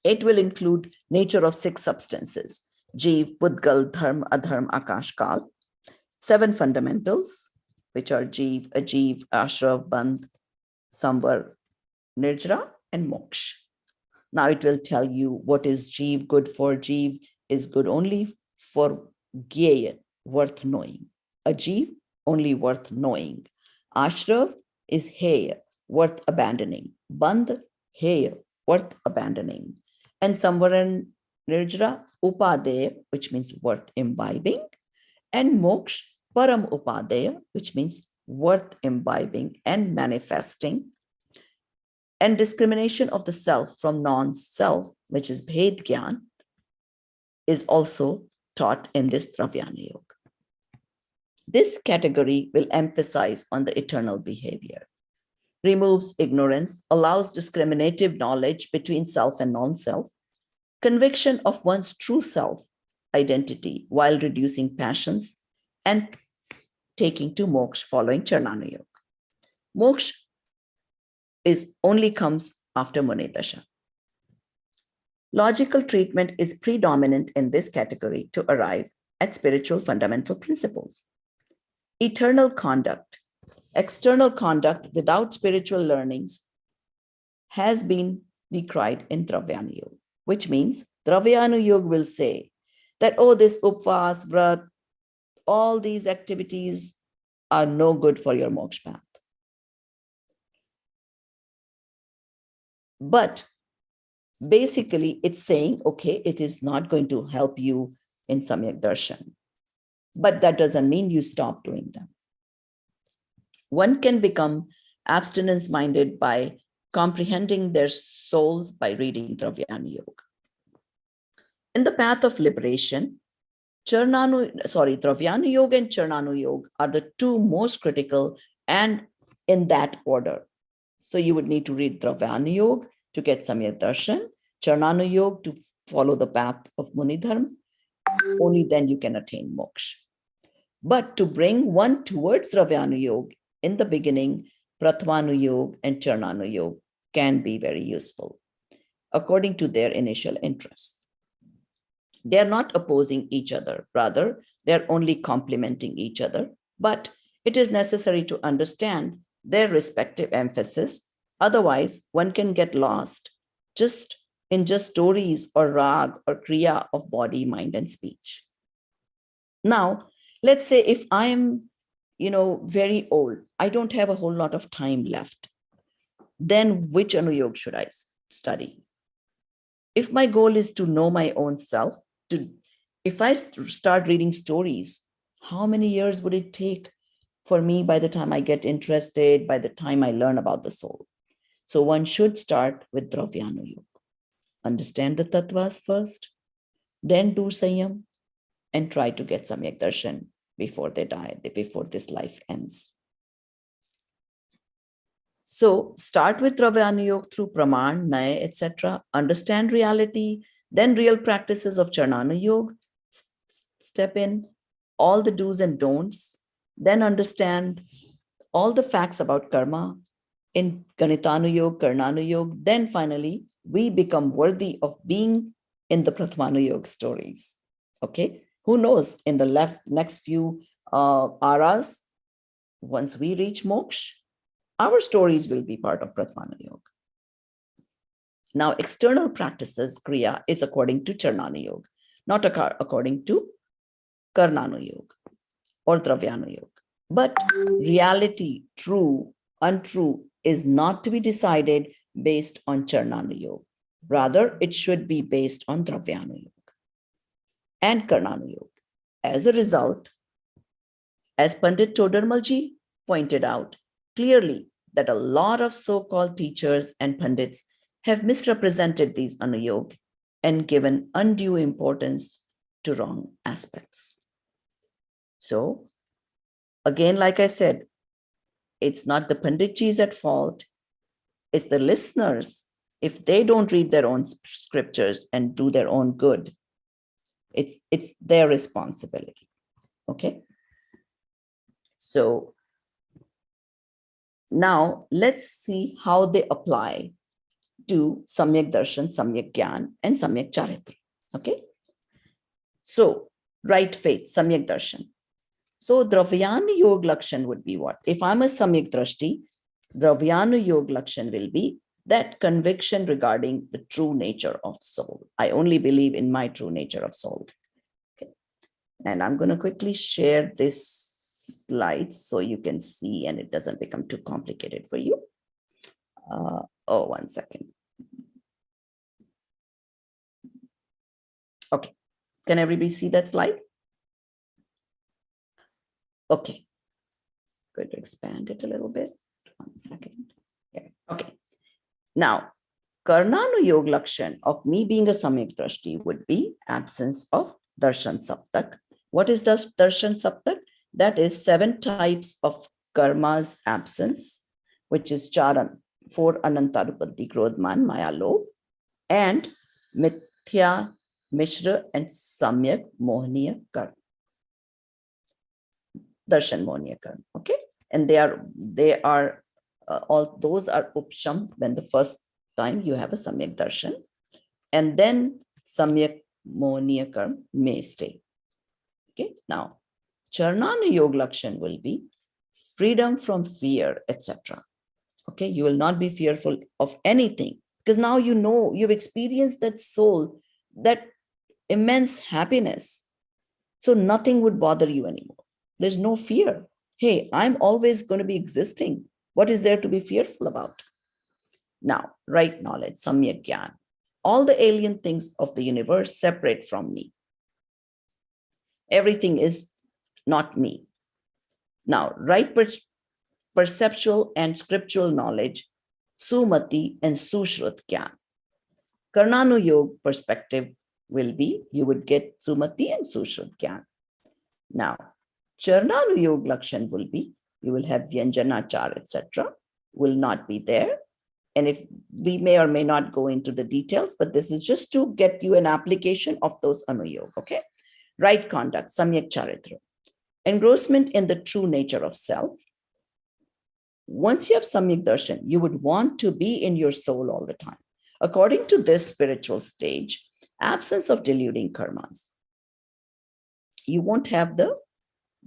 It will include nature of 6 substances: Jeev, Pudgal, Dharm, Adharm, Akash, Kal. 7 fundamentals, which are Jeev, Ajeev, Ashrav, Bandh, Samvar, Nirjara, and Moksha. Now it will tell you what is Jeev good for. Jeev is good only for Gyeya, worth knowing. Ajeev, only worth knowing. Ashrav is Heya, worth abandoning. Bandh, Heya, worth abandoning. And Samvar and Nirjara, Upadaya, which means worth imbibing. And Moksha, Param Upadaya, which means worth imbibing and manifesting. And discrimination of the self from non-self, which is Bhed Gyan, is also taught in this Dravyanuyog. This category will emphasize on the eternal behavior, removes ignorance, allows discriminative knowledge between self and non-self, conviction of one's true self identity while reducing passions, and taking to moksha following Charnanuyog. Moksha only comes after Munidasha. Logical treatment is predominant in this category to arrive at spiritual fundamental principles. Eternal conduct, external conduct without spiritual learnings has been decried in Dravyanuyog, which means Dravyanuyog will say that, oh, this upvas, vrat, all these activities are no good for your moksha path. But basically, it's saying, okay, it is not going to help you in Samyak Darshan. But that doesn't mean you stop doing them. One can become abstinence-minded by comprehending their souls by reading Dravyanuyog. In the path of liberation, Dravyanuyog and Charnanuyog are the 2 most critical, and in that order. So you would need to read Dravyanuyog to get Samyak Darshan, Charnanuyog to follow the path of Munidharma. Only then you can attain moksha. But to bring one towards Dravyanuyog in the beginning, Prathamanuyog and Charnanuyog can be very useful according to their initial interests. They are not opposing each other. Rather, they are only complementing each other. But it is necessary to understand their respective emphasis. Otherwise, one can get lost just in stories or rag or kriya of body, mind, and speech. Now, let's say if I am, very old, I don't have a whole lot of time left, then which anuyog should I study? If my goal is to know my own self, if I start reading stories, how many years would it take for me by the time I get interested, by the time I learn about the soul? So one should start with Dravyanuyog. Understand the tattvas first, then do Sanyam, and try to get Samyak Darshan before they die, before this life ends. So start with Dravyanuyog through Praman, Naya, etc. Understand reality, then real practices of Charnanuyog. Step in, all the do's and don'ts, then understand all the facts about karma in Ganitanuyog, Karnanuyog. Then finally, we become worthy of being in the Prathamanuyog stories. Okay, who knows, in the next few aras, once we reach moksha, our stories will be part of Prathamanuyog. Now, external practices, Kriya, is according to Charnanuyog, not according to Karnanuyog or Dravyanuyog. But reality, true, untrue, is not to be decided based on Charnanuyog. Rather, it should be based on Dravyanuyog and Karnanuyog. As a result, as Pandit Todarmalji pointed out clearly, that a lot of so-called teachers and pandits have misrepresented these anuyog and given undue importance to wrong aspects. So, again, like I said, it's not the Panditjis at fault, it's the listeners. If they don't read their own scriptures and do their own good, it's their responsibility. Okay. So now let's see how they apply to Samyak Darshan, Samyak Gyan, and Samyak Charitra. Okay. So, right faith, Samyak Darshan. So, Dravyanuyog Lakshan would be what? If I'm a Samyak Drashti, Dravyanuyog Lakshan will be that conviction regarding the true nature of soul. I only believe in my true nature of soul. Okay. And I'm going to quickly share this slide so you can see and it doesn't become too complicated for you. One second. Okay. Can everybody see that slide? Okay. Going to expand it a little bit. 1 second. Yeah. Okay. Now, Karnanuyog Lakshan of me being a Samyak Drashti would be absence of Darshan Saptak. What is Darshan Saptak? That is 7 types of karma's absence, which is Charan, 4 Anantarupati, Krodman, Maya, Lobh, and Mithya, Mishra, and Samyak Mohniya Karma. Darshan Mohniya Karma. Okay. And they are all those are upsham when the first time you have a Samyak Darshan, and then Samyak Mohniya Karma may stay. Okay. Now, Charnanuyog Lakshan will be freedom from fear, etc. Okay. You will not be fearful of anything because now you know you've experienced that soul, that immense happiness. So nothing would bother you anymore. There's no fear. Hey, I'm always going to be existing. What is there to be fearful about? Now, right knowledge, Samyak Gyan. All the alien things of the universe separate from me. Everything is not me. Now, right perceptual and scriptural knowledge, Sumati and Sushrut Gyan. Karnanuyog perspective will be, you would get Sumati and Sushrut Gyan. Now, Charnanuyog Lakshan will be, you will have Vyanjanachar, etc. will not be there. And if we may or may not go into the details, but this is just to get you an application of those anuyog, okay? Right conduct, Samyak Charitra. Engrossment in the true nature of self. Once you have Samyak Darshan, you would want to be in your soul all the time. According to this spiritual stage, absence of deluding karmas. You won't have the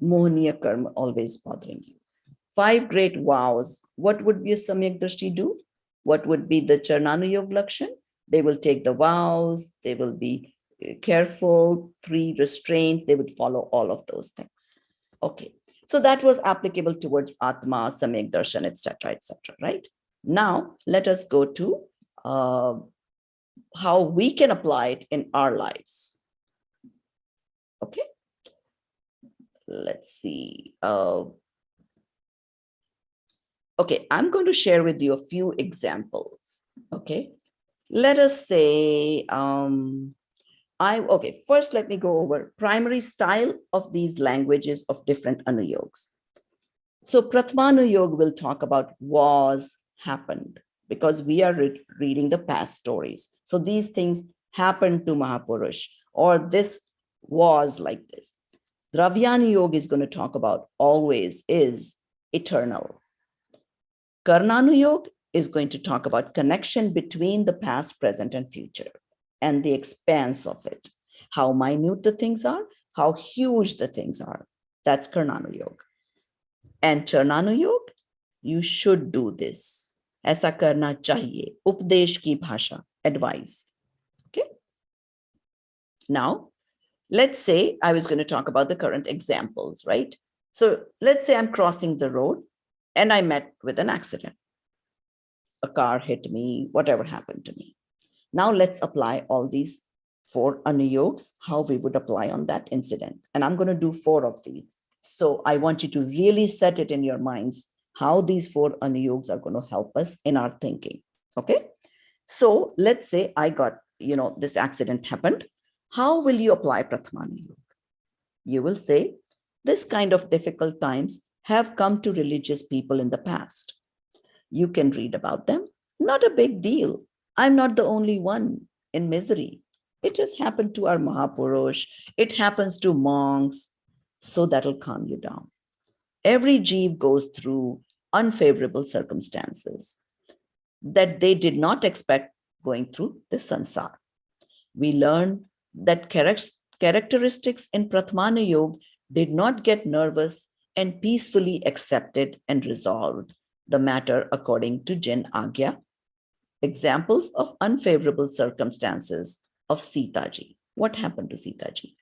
Mohniya Karma always bothering you. 5 great vows. What would be a Samyak Drashti do? What would be the Charnanuyog Lakshan? They will take the vows, they will be careful, 3 restraints, they would follow all of those things. Okay, so that was applicable towards Atma, Samyak Darshan, etc., right? Now, let us go to how we can apply it in our lives. Okay, let's see. Okay, I'm going to share with you a few examples. Okay, let us say, first let me go over primary style of these languages of different anuyogs. So Prathamanuyog will talk about was, happened, because we are reading the past stories. So these things happened to Mahapurush, or this was like this. Dravyanuyog is going to talk about always, is, eternal. Karnanuyog is going to talk about connection between the past, present, and future, and the expanse of it. How minute the things are, how huge the things are. That's Karnanuyog. And Charnanuyog, you should do this. Aisa karna chahiye. Updesh ki bhasha, advice. Okay. Now, let's say I was going to talk about the current examples, right? So let's say I'm crossing the road and I met with an accident. A car hit me, whatever happened to me. Now let's apply all these 4 anuyogs, how we would apply on that incident. And I'm going to do 4 of these. So I want you to really set it in your minds how these 4 anuyogs are going to help us in our thinking. Okay. So let's say I got, this accident happened. How will you apply Prathamanuyog? You will say, this kind of difficult times have come to religious people in the past. You can read about them. Not a big deal. I'm not the only one in misery. It has happened to our Mahapurush. It happens to monks. So that'll calm you down. Every Jeev goes through unfavorable circumstances that they did not expect going through the sansar. We learn that characteristics in Prathamanuyog did not get nervous and peacefully accepted and resolved the matter according to Jin Agya. Examples of unfavorable circumstances of Sita ji. What happened to Sita ji?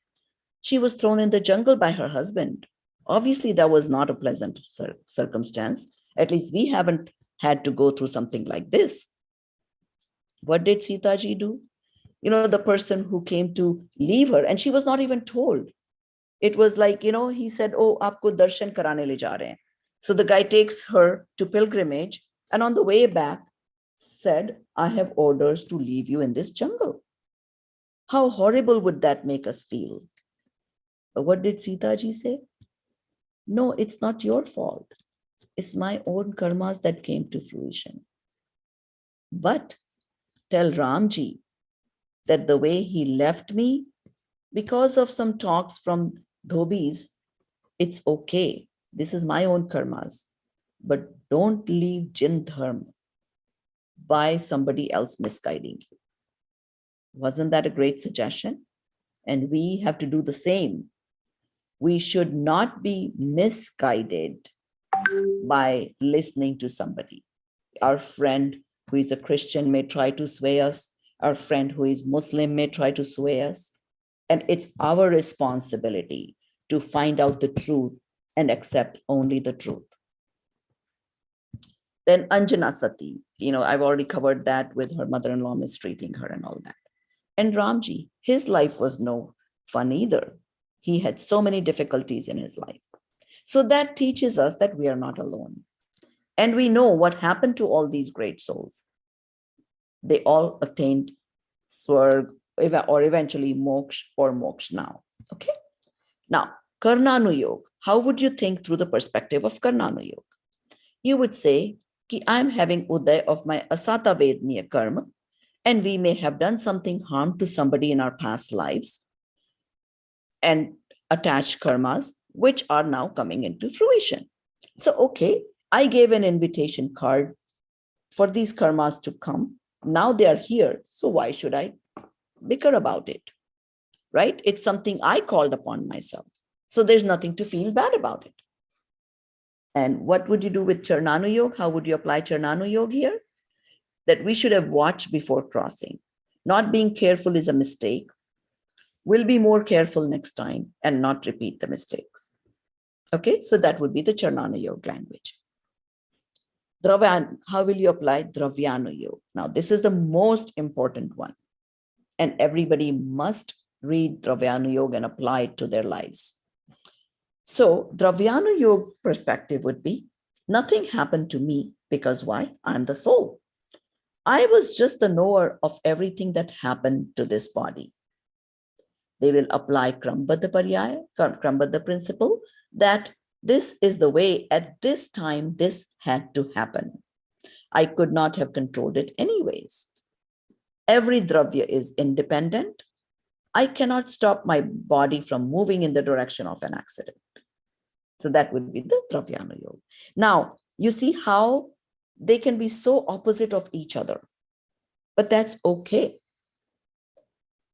She was thrown in the jungle by her husband. Obviously, that was not a pleasant circumstance. At least we haven't had to go through something like this. What did Sita ji do? The person who came to leave her, and she was not even told. It was like, he said, oh, aapko darshan karane le ja rahe hain. So the guy takes her to pilgrimage, and on the way back said, I have orders to leave you in this jungle. How horrible would that make us feel? But what did Sita ji say? No, it's not your fault. It's my own karmas that came to fruition. But tell Ramji that the way he left me, because of some talks from dhobis, it's okay. This is my own karmas. But don't leave Jin Dharma by somebody else misguiding you. Wasn't that a great suggestion? And we have to do the same. We should not be misguided by listening to somebody. Our friend who is a Christian may try to sway us. Our friend who is Muslim may try to sway us. And it's our responsibility to find out the truth and accept only the truth. Then Anjana Sati, I've already covered that with her mother-in-law mistreating her and all that. And Ramji, his life was no fun either. He had so many difficulties in his life. So that teaches us that we are not alone. And we know what happened to all these great souls. They all attained Swarg or eventually Moksha or Moksha now. Okay. Now, Karnanuyog, how would you think through the perspective of Karnanuyog? You would say, ki I'm having uday of my asata vedniya karma, and we may have done something harm to somebody in our past lives and attached karmas, which are now coming into fruition. So, okay, I gave an invitation card for these karmas to come. Now they are here. So why should I bicker about it? Right? It's something I called upon myself. So there's nothing to feel bad about it. And what would you do with Charnanuyog? How would you apply Charnanuyog here? That we should have watched before crossing. Not being careful is a mistake. We'll be more careful next time and not repeat the mistakes. Okay, so that would be the Charnanuyog language. How will you apply Dravyanuyog? Now, this is the most important one. And everybody must read Dravyanuyog and apply it to their lives. So, Dravyanuyog perspective would be, nothing happened to me because why? I'm the soul. I was just the knower of everything that happened to this body. They will apply Krambadha Paryaya, Krambadha principle, that this is the way at this time this had to happen. I could not have controlled it anyways. Every dravya is independent. I cannot stop my body from moving in the direction of an accident. So that would be the Dravyanuyog. Now, you see how they can be so opposite of each other, but that's okay.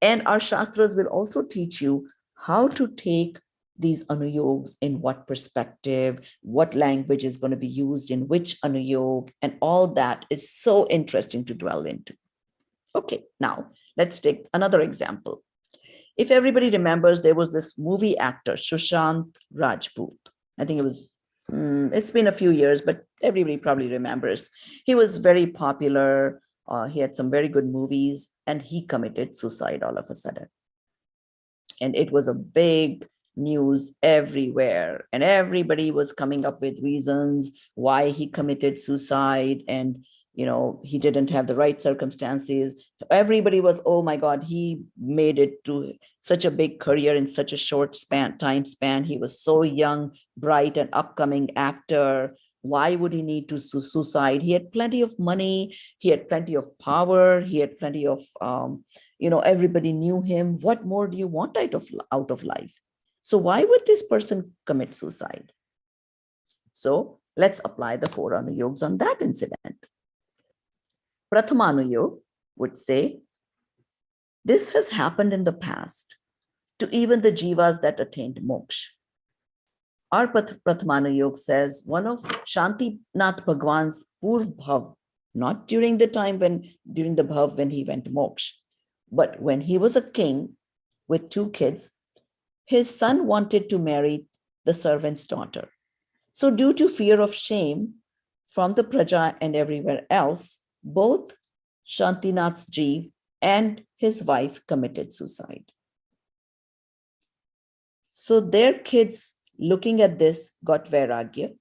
And our Shastras will also teach you how to take these anuyogs in what perspective, what language is going to be used in which anuyog, and all that is so interesting to dwell into. Okay, now let's take another example. If everybody remembers, there was this movie actor, Sushant Rajput. I think it was, it's been a few years, but everybody probably remembers. He was very popular. He had some very good movies, and he committed suicide all of a sudden. And it was a big news everywhere, and everybody was coming up with reasons why he committed suicide. And he didn't have the right circumstances. Everybody was, oh my God, he made it to such a big career in such a short time span. He was so young, bright, and upcoming actor. Why would he need to suicide? He had plenty of money. He had plenty of power. He had plenty of, everybody knew him. What more do you want out of life? So why would this person commit suicide? So let's apply the 4 anuyogs on that incident. Prathamanuyog would say, this has happened in the past to even the jivas that attained moksha. Our Prathamanuyog says one of Shantinath Bhagwan's Purv Bhav, not during the Bhav when he went moksha, but when he was a king with 2 kids, his son wanted to marry the servant's daughter. So due to fear of shame from the praja and everywhere else, both Shantinath's Jeev and his wife committed suicide. So their kids, looking at this, got vairagya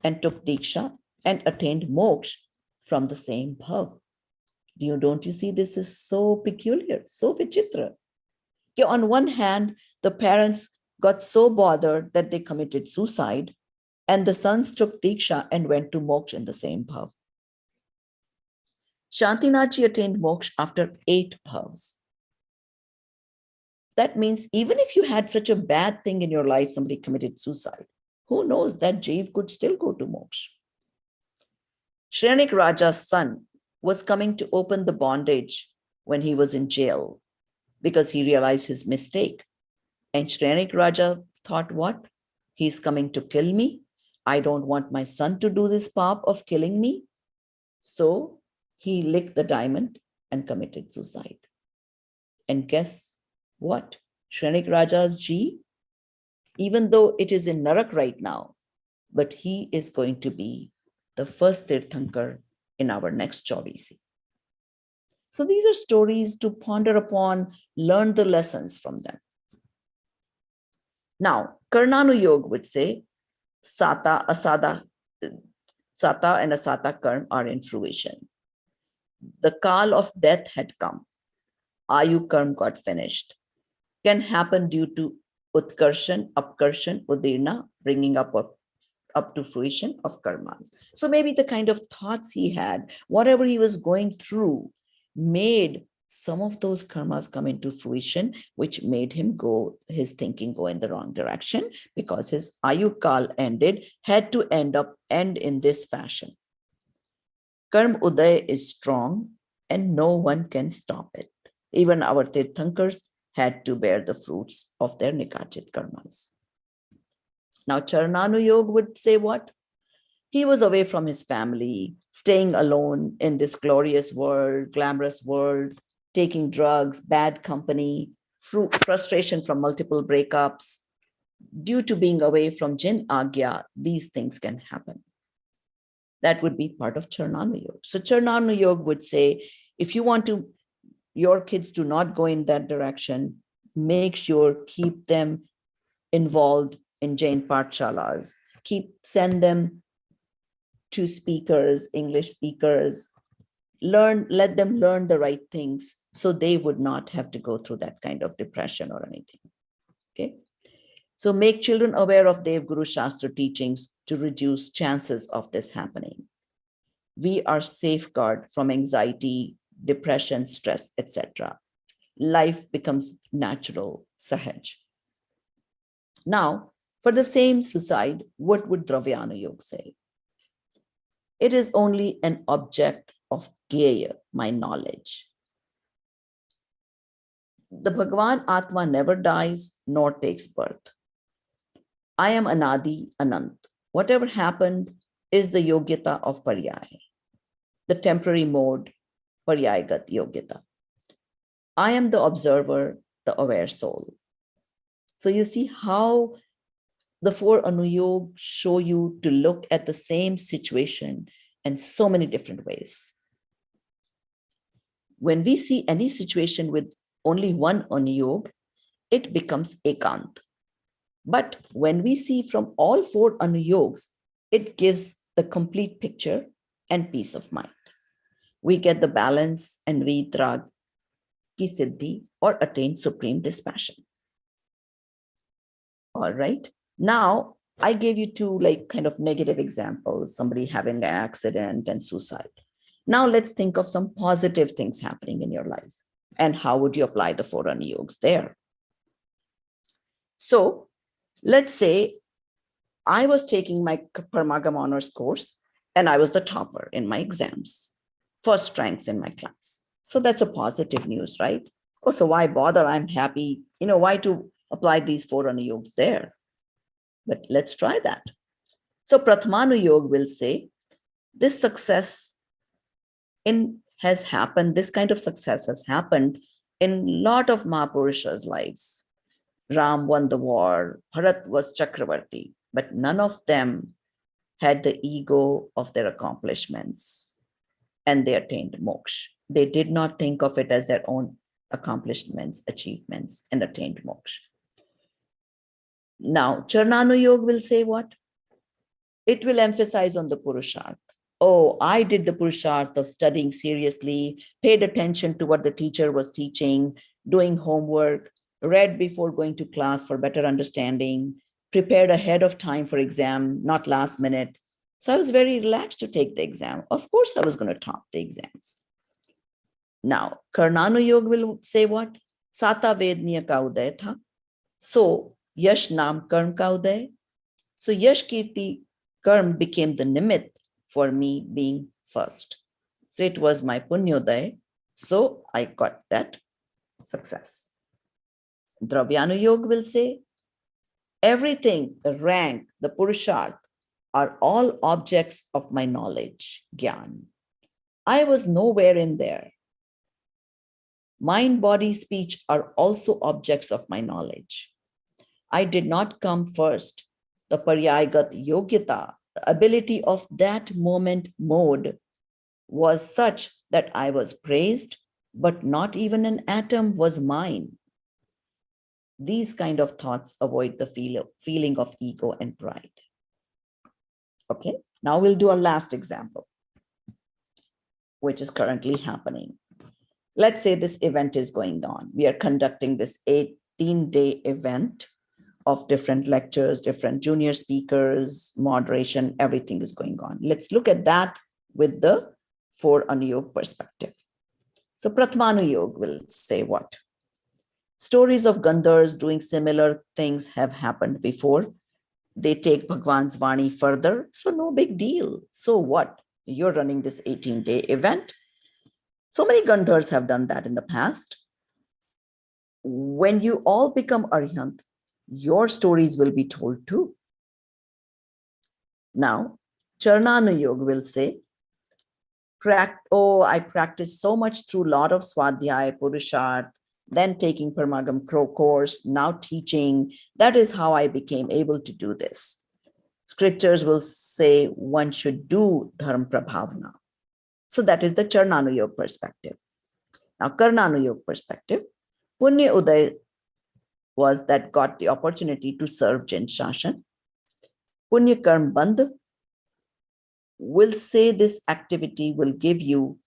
and took diksha and attained moksha from the same bhav. Don't you see, this is so peculiar, so vichitra. On one hand, the parents got so bothered that they committed suicide, and the sons took diksha and went to moksha in the same bhav. Shantinathji attained moksha after 8 bhavs. That means even if you had such a bad thing in your life, somebody committed suicide, who knows, that Jeev could still go to moksha. Shrenik Raja's son was coming to open the bondage when he was in jail because he realized his mistake. And Shrenik Raja thought, what? He's coming to kill me. I don't want my son to do this paap of killing me. So he licked the diamond and committed suicide. And guess what? Shrenik Raja's Ji, even though it is in Narak right now, but he is going to be the first Tirthankar in our next Chauvisi. So these are stories to ponder upon, learn the lessons from them. Now, Karnanuyog would say, Sata and Asata Karm are in fruition. The Kal of death had come. Ayu Karm got finished. Can happen due to Utkarshan, Upkarshan, Udirna, bringing up to fruition of karmas. So maybe the kind of thoughts he had, whatever he was going through, made some of those karmas come into fruition, which made his thinking go in the wrong direction, because his Ayukal had to end in this fashion. Karm Uday is strong and no one can stop it. Even our Tirthankars had to bear the fruits of their Nikachit karmas. Now, Charnanuyog would say what? He was away from his family, staying alone in this glorious world, glamorous world, taking drugs, bad company, frustration from multiple breakups. Due to being away from Jin Agya, these things can happen. That would be part of Charnanuyog. So Charnanuyog would say, if you want your kids to not go in that direction, make sure, keep them involved in Jain Pathshalas, send them to speakers, English speakers, let them learn the right things so they would not have to go through that kind of depression or anything. Okay. So make children aware of Dev Guru Shastra teachings to reduce chances of this happening. We are safeguarded from anxiety, depression, stress, etc. Life becomes natural, sahaj. Now, for the same suicide, what would Dravyanuyog say? It is only an object of Gyeya, my knowledge. The Bhagavan Atma never dies nor takes birth. I am Anadi Anant. Whatever happened is the yogyata of Paryay, the temporary mode, Paryayagat yogyata. I am the observer, the aware soul. So you see how the 4 Anuyog show you to look at the same situation in so many different ways. When we see any situation with only one Anuyog, it becomes ekant. But when we see from all 4 Anuyogs, it gives the complete picture and peace of mind. we get the balance and vitrag ki siddhi or attain supreme dispassion. All right. Now, I gave you two like kind of negative examples, somebody having an accident and suicide. Now let's think of some positive things happening in your life. And how would you apply the four anuyogs there? So let's say I was taking my Parmagam honors course and I was the topper in my exams, first ranks in my class. So that's a positive news, right? Oh, so why bother? I'm happy. Why to apply these four anuyogs there? But let's try that. So Prathamanuyog will say, this success has happened, this kind of success has happened in a lot of Mahapurusha's lives. Ram won the war, Bharat was Chakravarti, but none of them had the ego of their accomplishments and they attained moksha. They did not think of it as their own accomplishments, achievements, and attained moksha. Now, Charnanuyog will say what? It will emphasize on the Purusharth. Oh, I did the Purusharth of studying seriously, paid attention to what the teacher was teaching, doing homework, read before going to class for better understanding, prepared ahead of time for exam, not last minute. So I was very relaxed to take the exam. Of course, I was going to top the exams. Now, Karnanuyog will say what? Sata vedniya ka uday tha. So, yash nam karm ka uday. So, yash kirti karm became the nimit for me being first. So, it was my punyodaya. So, I got that success. Dravyanuyog will say, everything, the rank, the purusharth, are all objects of my knowledge, gyan. I was nowhere in there. Mind, body, speech are also objects of my knowledge. I did not come first. The paryayagat yogyata, the ability of that moment mode was such that I was praised, but not even an atom was mine. These kind of thoughts avoid the feeling of ego and pride. Okay, now we'll do a last example, which is currently happening. Let's say this event is going on. We are conducting this 18-day event of different lectures, different junior speakers, moderation, everything is going on. Let's look at that with the four anuyog perspective. So Prathamanuyog will say what? Stories of Gandhars doing similar things have happened before. They take Bhagwan's Vani further. So no big deal. So what? You're running this 18-day event. So many Gandhars have done that in the past. When you all become Arihant, your stories will be told too. Now, Charnanuyog will say, I practiced so much through a lot of Swadhyay, Purusharth, then taking Parmagam course, now teaching. That is how I became able to do this. Scriptures will say one should do Dharma Prabhavana. So that is the Charnanuyog perspective. Now, Karnanuyog perspective, Punya Uday was that got the opportunity to serve Jin Shashan. Punya Karm Bandh will say this activity will give you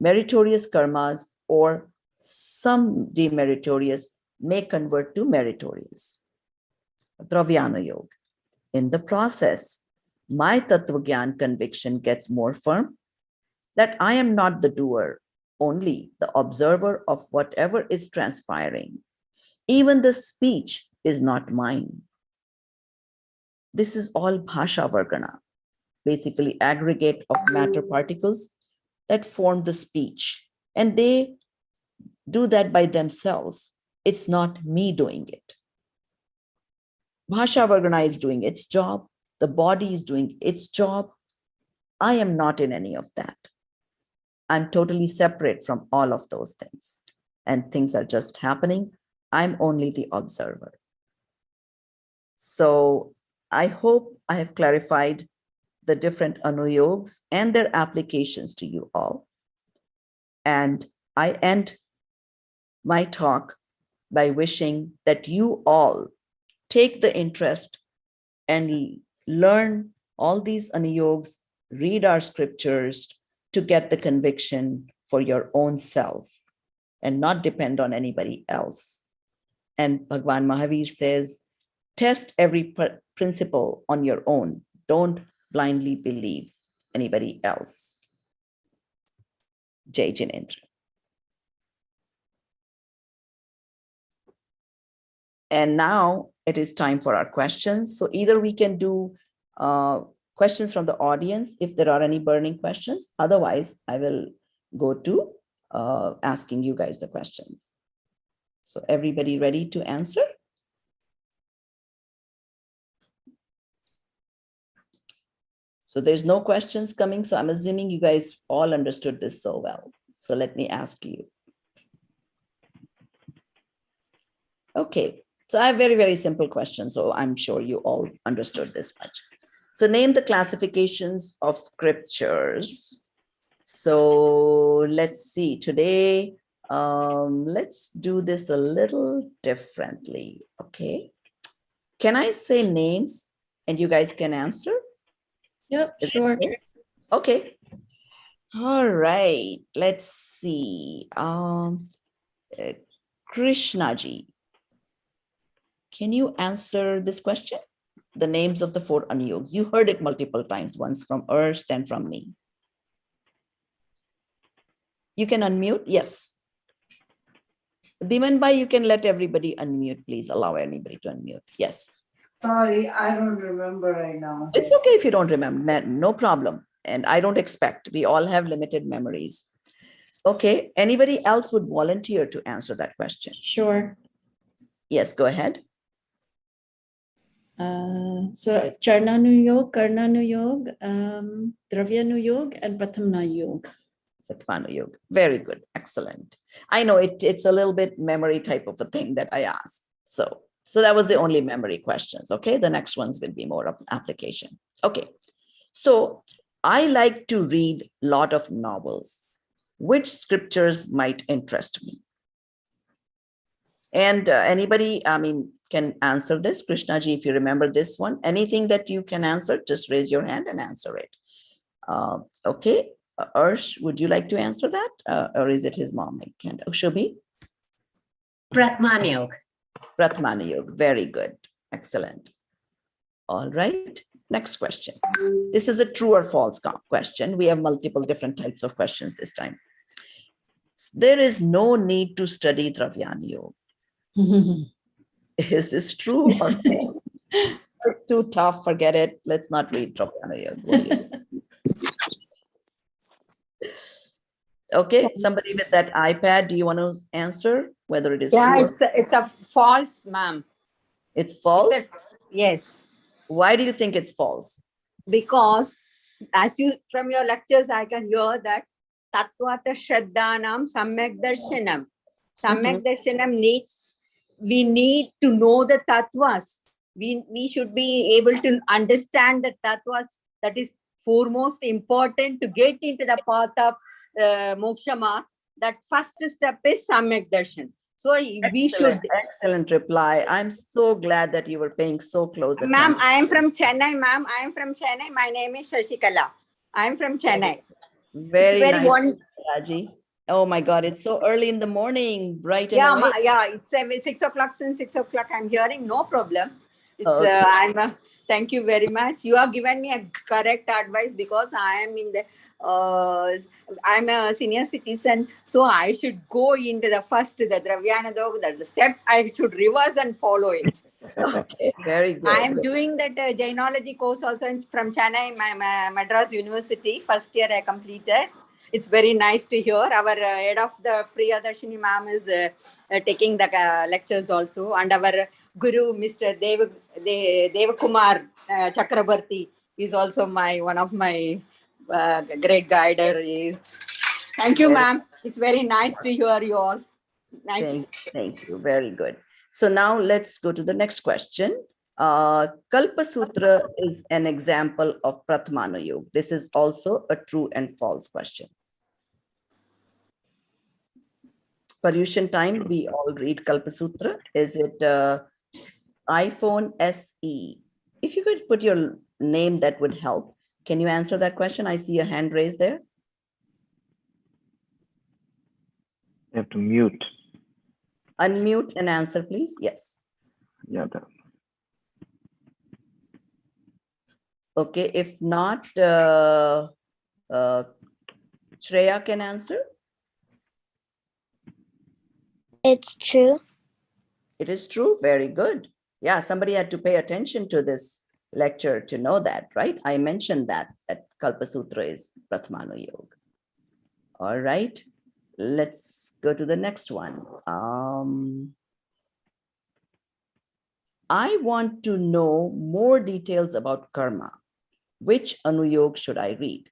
meritorious karmas, or some demeritorious may convert to meritorious. Dravyanuyog. In the process, my Tattva Gyan conviction gets more firm that I am not the doer, only the observer of whatever is transpiring. Even the speech is not mine. This is all Bhasha Vargana, basically aggregate of matter particles that form the speech. And they do that by themselves. It's not me doing it. Bhasha Vargana is doing its job. The body is doing its job. I am not in any of that. I'm totally separate from all of those things. And things are just happening. I'm only the observer. So I hope I have clarified the different anuyogs and their applications to you all. And I end my talk by wishing that you all take the interest and learn all these anuyogs, read our scriptures, to get the conviction for your own self and not depend on anybody else. And Bhagwan Mahavir says, test every principle on your own. Don't blindly believe anybody else. Jai Jinendra. And now it is time for our questions. So either we can do questions from the audience if there are any burning questions. Otherwise, I will go to asking you guys the questions. So everybody ready to answer? So there's no questions coming. So I'm assuming you guys all understood this so well. So let me ask you. Okay, so I have very, very simple questions. So I'm sure you all understood this much. So name the classifications of scriptures. So let's see today. Let's do this a little differently. Okay. Can I say names and you guys can answer? Yep, Is that sure. okay? Okay. All right. Let's see. Krishnaji, can you answer this question? The names of the 4 anuyogs. You heard it multiple times, once from Ursh, then from me. You can unmute. Yes. Dimanbhai, you can let everybody unmute. Please allow anybody to unmute. Yes. Sorry, I don't remember right now. It's okay if you don't remember. No problem. And I don't expect. We all have limited memories. Okay. Anybody else would volunteer to answer that question? Sure. Yes, go ahead. So Charnanuyog, Karnanuyog, Dravyanuyog, and Prathamanuyog. Prathamanuyog. Very good. Excellent. I know it's a little bit memory type of a thing that I asked. So that was the only memory questions. Okay. The next ones will be more of application. Okay. So I like to read a lot of novels. Which scriptures might interest me? And anybody, can answer this? Krishnaji, if you remember this one, anything that you can answer, just raise your hand and answer it. Okay. Ursh, would you like to answer that? Or is it his mom? I can't. Shubhi? Prathamanuyog. Prathamanuyog. Very good. Excellent. All right. Next question. This is a true or false question. We have multiple different types of questions this time. There is no need to study Dravyanuyog. Is this true or false? It's too tough. Forget it. Let's not read Dravyanuyog. What do you say? Okay, somebody with that iPad, do you want to answer whether it is Yeah, true? it's a false, ma'am. It's false? Yes, Why do you think it's false? because as you from your lectures, I can hear that Tattvata Shraddhanam Samyak Darshanam. Samyak Darshanam we need to know the tattvas. We should be able to understand the tattvas. That is foremost important to get into the path of moksha mark. That first step is Samyak Darshan. So we should. Excellent reply. I'm so glad that you were paying so close attention. Ma'am, I am from Chennai, ma'am. I am from Chennai. My name is Shashikala. I am from Chennai. Very very nice, Raji. Oh my God, it's so early in the morning, bright and Yeah, awake. yeah. It's 6 o'clock. Since 6 o'clock, I'm hearing. No problem. It's Okay. thank you very much. You have given me a correct advice because I am in the. I'm a senior citizen, so I should go into the Dravyanuyog. That's the step. I should reverse and follow it. Okay, very good. I am doing that Jainology course also from Chennai, Madras University. First year I completed. It's very nice to hear. Our head of the Priyadarshini ma'am is taking the lectures also. And our guru, Mr. Devakumar Chakrabarti, is also one of my great guider. Thank you, ma'am. It's very nice to hear you all. Nice. Thank you. Very good. So now let's go to the next question. Kalpa Sutra is an example of Prathamanuyog. This is also a true and false question. Paryushan time, we all read Kalpa Sutra. Is it iPhone SE? If you could put your name, that would help. Can you answer that question? I see a hand raised there. You have to mute. Unmute and answer, please. Yes. Yeah. Okay. If not, Shreya can answer. It's true. It is true. Very good. Yeah, somebody had to pay attention to this lecture to know that, right? I mentioned that Kalpasutra is Prathamanuyog. All right. Let's go to the next one. I want to know more details about karma. Which anuyog should I read?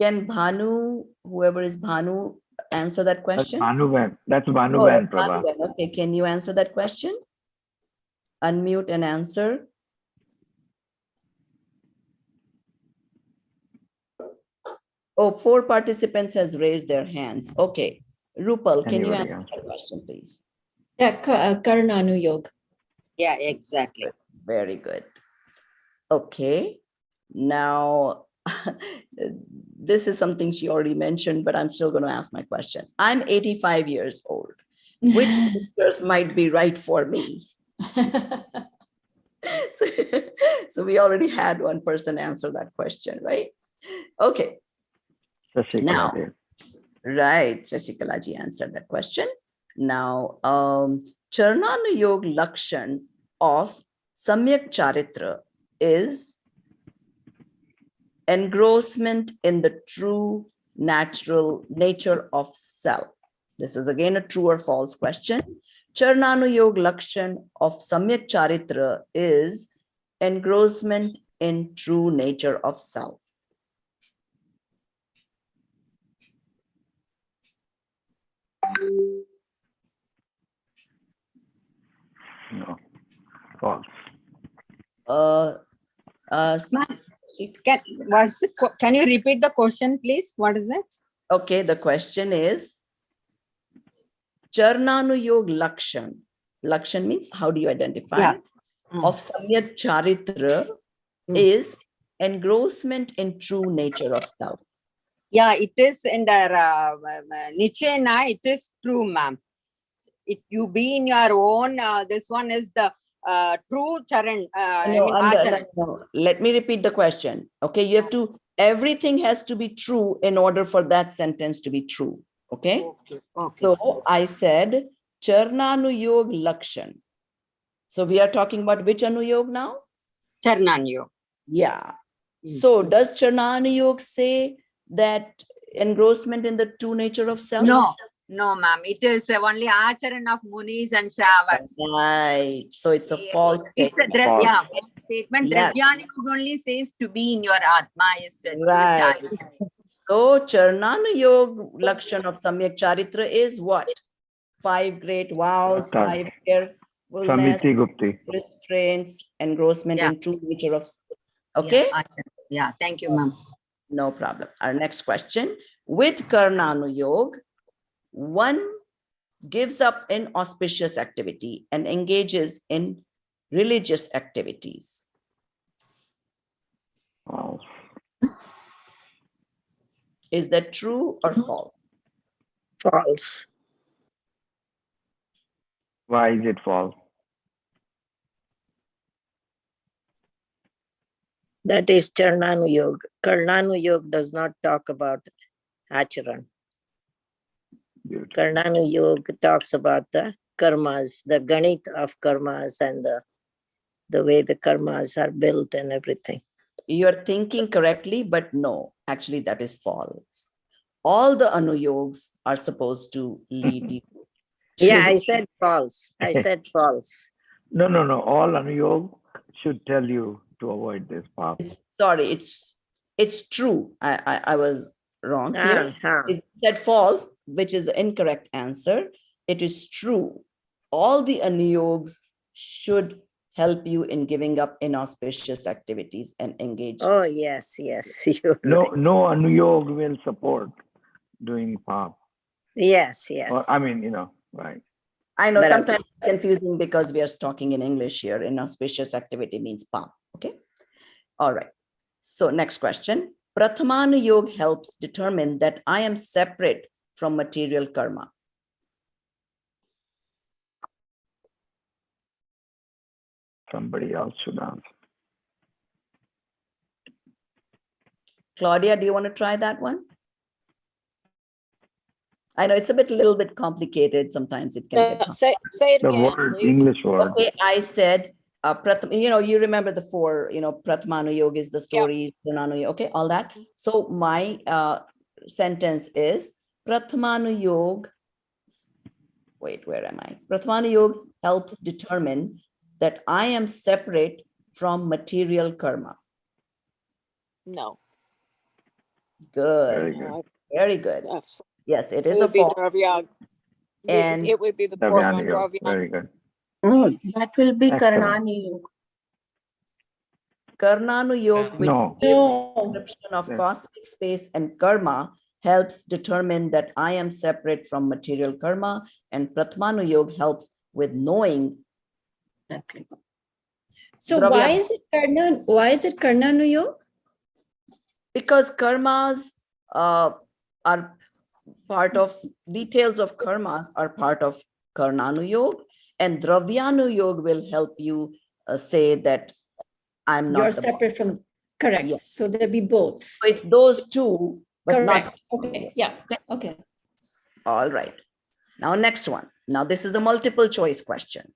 Can Bhanu, whoever is Bhanu, answer that That's question? Bhanuban. That's Oh, Bhanuban, that's Prabha. Bhanuban. Okay, can you answer that question? Unmute and answer. Oh, 4 participants has raised their hands. Okay. Rupal, can you Anybody answer else? that question, please? Yeah, Karnanuyog. Yeah, exactly. Very good. Okay. Now, this is something she already mentioned, but I'm still going to ask my question. I'm 85 years old. Which sisters might be right for me? So, so we already had one person answer that question, right? Okay. Shashikala Now, Dev. right, Shashikalaji answered that question. Now, Charnanuyog Lakshan of Samyak Charitra is engrossment in the true natural nature of self. This is again a true or false question. Charnanuyog Lakshan of Samyak Charitra is engrossment in true nature of self. No. False. Can you repeat the question, please? What is it? Okay, the question is Charnanuyog Lakshan. Lakshan means how do you identify? Yeah. Of Samyak Charitra is engrossment in true nature of self. Yeah, it is in the Nichena, it is true, ma'am. If you be in your own, this one is the true Charan. No. Let me repeat the question. Okay, you have to, everything has to be true in order for that sentence to be true. Okay. Okay. So I said Charnanuyog Lakshan. So we are talking about which anuyog now? Charnanuyog. Yeah. So does Charnanuyog say that engrossment in the true nature of self? No, ma'am. It is only Acharan of Munis and Shavas. Right. So it's a false It's a statement. false statement. Yes. Dravyanuyog only says to be in your Atma is the true Right. Charitra. So Charnanuyog Lakshan of Samyak Charitra is what? 5 great vows, 5 carefulness, Samiti Gupti. restraints, engrossment Yeah. in true nature of. Okay. Yeah, thank you, ma'am. No problem. Our next question. With Karnanuyog, one gives up inauspicious activity and engages in religious activities. False. Is that true or false? False. Why is it false? That is Charnanuyog. Karnanuyog does not talk about Acharan. Beautiful. Karnanuyog talks about the karmas, the ganit of karmas and the way the karmas are built and everything. You're thinking correctly, but no, actually that is false. All the anuyogs are supposed to lead you. Yeah, I said false. I said false. No. All Anuyog should tell you to avoid this path. Sorry, it's true. I was wrong here. Uh-huh. It said false, which is the incorrect answer. It is true. All the anuyogs should help you in giving up inauspicious activities and engage. Oh, yes. You're No right. Anuyog will support doing path. Yes. Or I mean, right. I know But sometimes it's confusing because we are talking in English here. Inauspicious activity means palm. Okay. All right. So next question. Prathamanuyog helps determine that I am separate from material karma. Somebody else should answer. Claudia, do you want to try that one? I know it's a little bit complicated. Sometimes it can get. Say it The again, word, please. English word. Okay, I said, you remember the four, Prathamanuyog is the story, Charnanuyog, okay, all that. So my sentence is Prathamanuyog. Wait, where am I? Prathamanuyog helps determine that I am separate from material karma. No. Good, Very good. very good. Yes, it It is a would be false. Dravyanuyog. And It would be the fourth one, Dravyanuyog. Dravyanuyog. Very good. No, that will be Excellent. Karnanuyog. Karnanuyog, which No. gives No. description of Yes. cosmic space and karma, helps determine that I am separate from material karma, and Prathamanuyog helps with knowing. Okay. So Dravya- why is it Karnanuyog? Because karmas are part of, details of karmas are part of Karnanuyog, and Dravyanuyog will help you say that I'm not You're the separate from, correct. Yes. So there'll be both. with those two, but Correct. not. Okay. Yeah. Okay. All right. Now, next one. Now, this is a multiple choice question.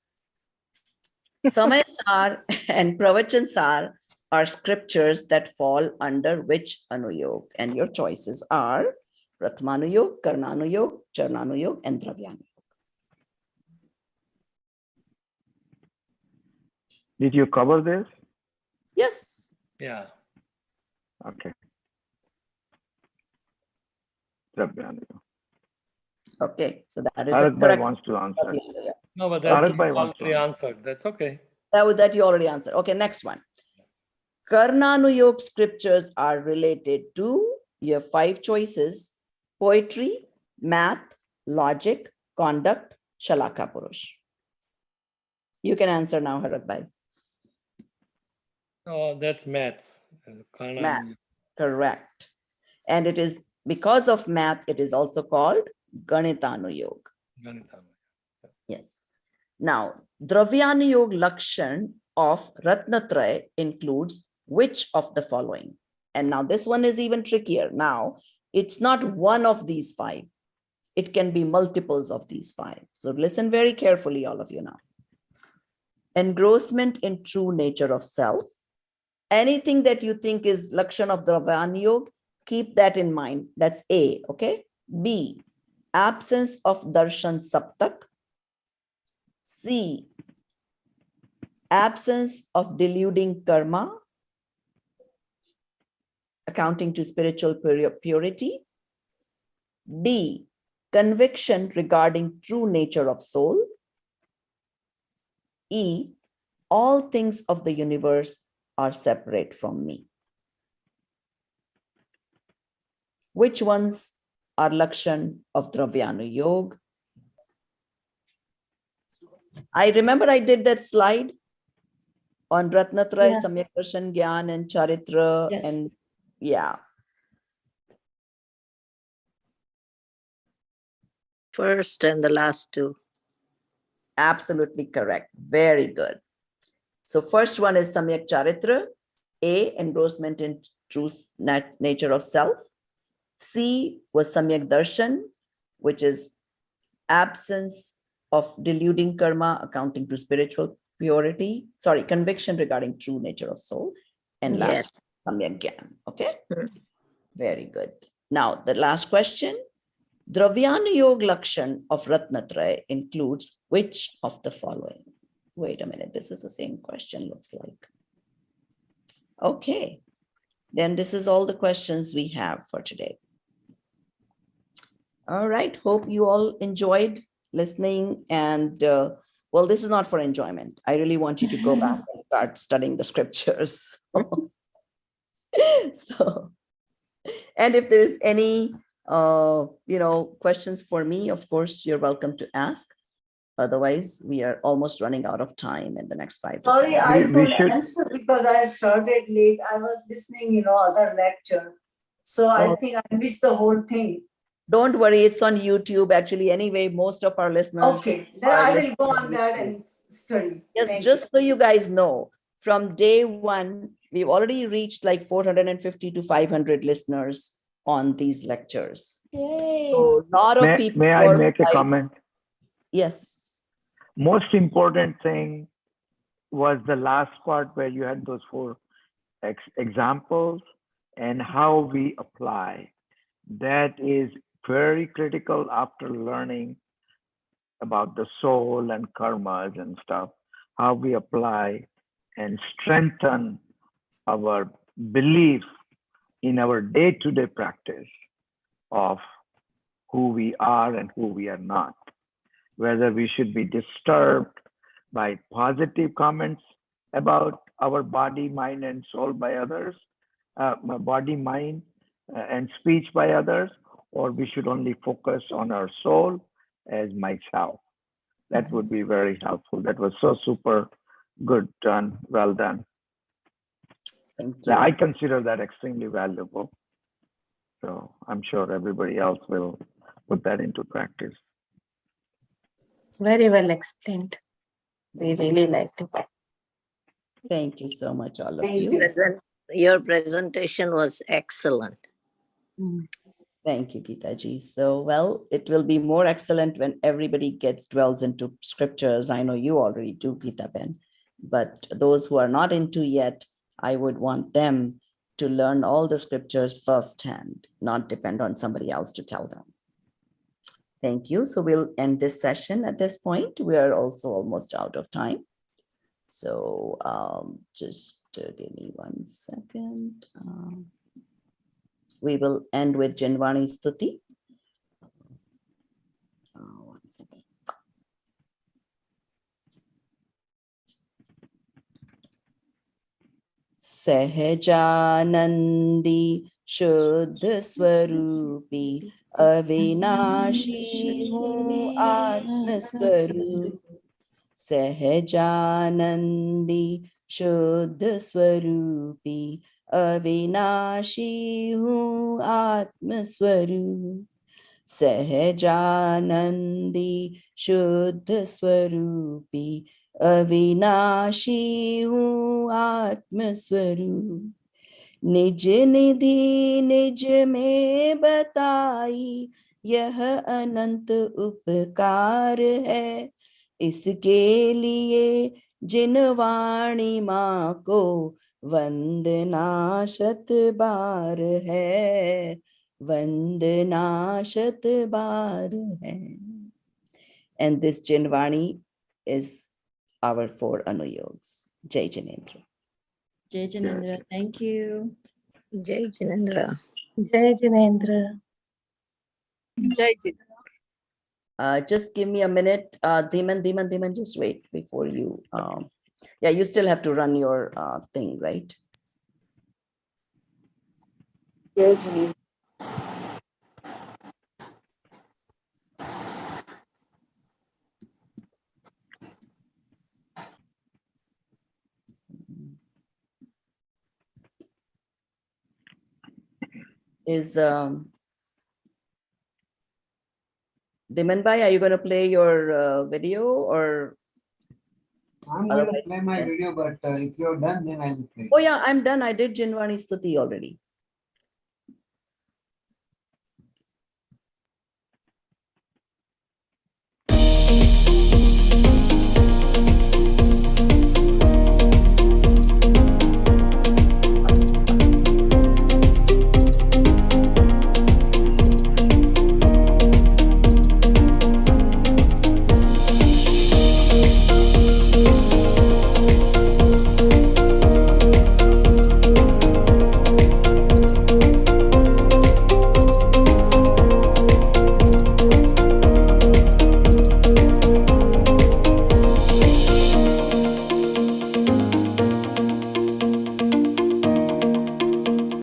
Samay Sar and Pravachan Sar are scriptures that fall under which Anuyog? And your choices are Prathamanuyog, Karnanuyog, Charnanuyog, and Dravyanuyog. Did you cover this? Yes. Yeah. Okay. Dravyanuyog. Okay. So that is the Bharat Bhai correct. wants to answer. Dravyanuyog. No, but Bharat that you Bhai wants to already answer. answered. That's okay. That you already answered. Okay, next one. Karnanuyog scriptures are related to, you have 5 choices: poetry, math, logic, conduct, Shalaka Purush. You can answer now, Harat Bhai. Oh, that's maths. Math, correct. And it is because of math, it is also called Ganitanuyog. Yes. Now, Dravyanuyog Lakshan of Ratnatraya includes which of the following? And now this one is even trickier. Now, it's not one of these 5. It can be multiples of these 5. So listen very carefully, all of you now. Engrossment in true nature of self. Anything that you think is Lakshan of Dravyanuyog, keep that in mind. That's A, okay? B, absence of Darshan Saptak. C, absence of deluding karma, accounting to spiritual purity. D, conviction regarding true nature of soul. E, all things of the universe are separate from me. Which ones are Lakshan of Dravyanuyog? I remember I did that slide on Ratnatraya, Yeah. Samyak Darshan, Gyan, and Charitra, Yes. and yeah. first and the last 2. Absolutely correct. Very good. So first one is Samyak Charitra, A, engrossment in true nature of self. C was Samyak Darshan, which is absence of deluding karma, accounting to spiritual purity. Sorry, conviction regarding true nature of soul. And last, Yes. Samyak Gyan. Okay. Hmm. Very good. Now, the last question. Dravyanuyog Lakshan of Ratnatraya includes which of the following? Wait a minute, this is the same question, looks like. Okay, then this is all the questions we have for today. All right, hope you all enjoyed listening, and well, this is not for enjoyment. I really want you to go back and start studying the scriptures. So, and if there is any questions for me, of course, you're welcome to ask. Otherwise, we are almost running out of time in the next 5 to Sorry, 7 I minutes. We don't should, answer because I started late. I was listening, other lecture. So I Oh, think I missed the whole thing. don't worry, it's on YouTube. Actually, anyway, most of our listeners Okay, then are I will listening go on on that YouTube. and study. Yes, Thank just so you guys know, from day one, we've already reached like 450 to 500 listeners on these lectures. Yay. So a lot of people may I were make a like, comment? yes. Most important thing was the last part where you had those 4 examples and how we apply. That is very critical after learning about the soul and karmas and stuff, how we apply and strengthen our belief in our day-to-day practice of who we are and who we are not, whether we should be disturbed by positive comments about our body, mind, and soul by others, body, mind, and speech by others, or we should only focus on our soul as myself. That would be very helpful. That was so super good done, well done. Thank you. I consider that extremely valuable. So I'm sure everybody else will put that into practice. Very well explained. We really liked it. Thank you so much, all of Thank you. you. Your presentation was excellent. Thank you, Geeta ji. So, well, it will be more excellent when everybody dwells into scriptures. I know you already do, Geeta Ben, but those who are not into yet, I would want them to learn all the scriptures firsthand, not depend on somebody else to tell them. Thank you. So we'll end this session at this point. We are also almost out of time. So just give me 1 second. We will end with Janvani Stuti. 1 second. Sahajanandi Shuddha Swarupi Avinashi Hu Atma Swarup Sahajanandi Shuddha Swarupi Avinashi Hu Atma Swarup Sahajanandi Shuddha Swarupi Avinashi Hu Atma Swarup निज निधि निज में बताई यह अनंत उपकार है इसके लिए जिन वाणी माँ को वंदना शत बार है वंदना शत बार है. And this Jinvani is our 4 anuyogs. Jai Jinendra. Jai Janendra, thank you. Jai Jinendra. Jai Jinendra. Jai Jit. Just give me a minute. Dhiman, just wait before you. Yeah, you still have to run your thing, right? Jai Jinendra. Is Dhiman Bhai, are you going to play your video or? I'm going to play my video, but if you're done, then I'll play. Oh yeah, I'm done. I did Jinvani Stuti already.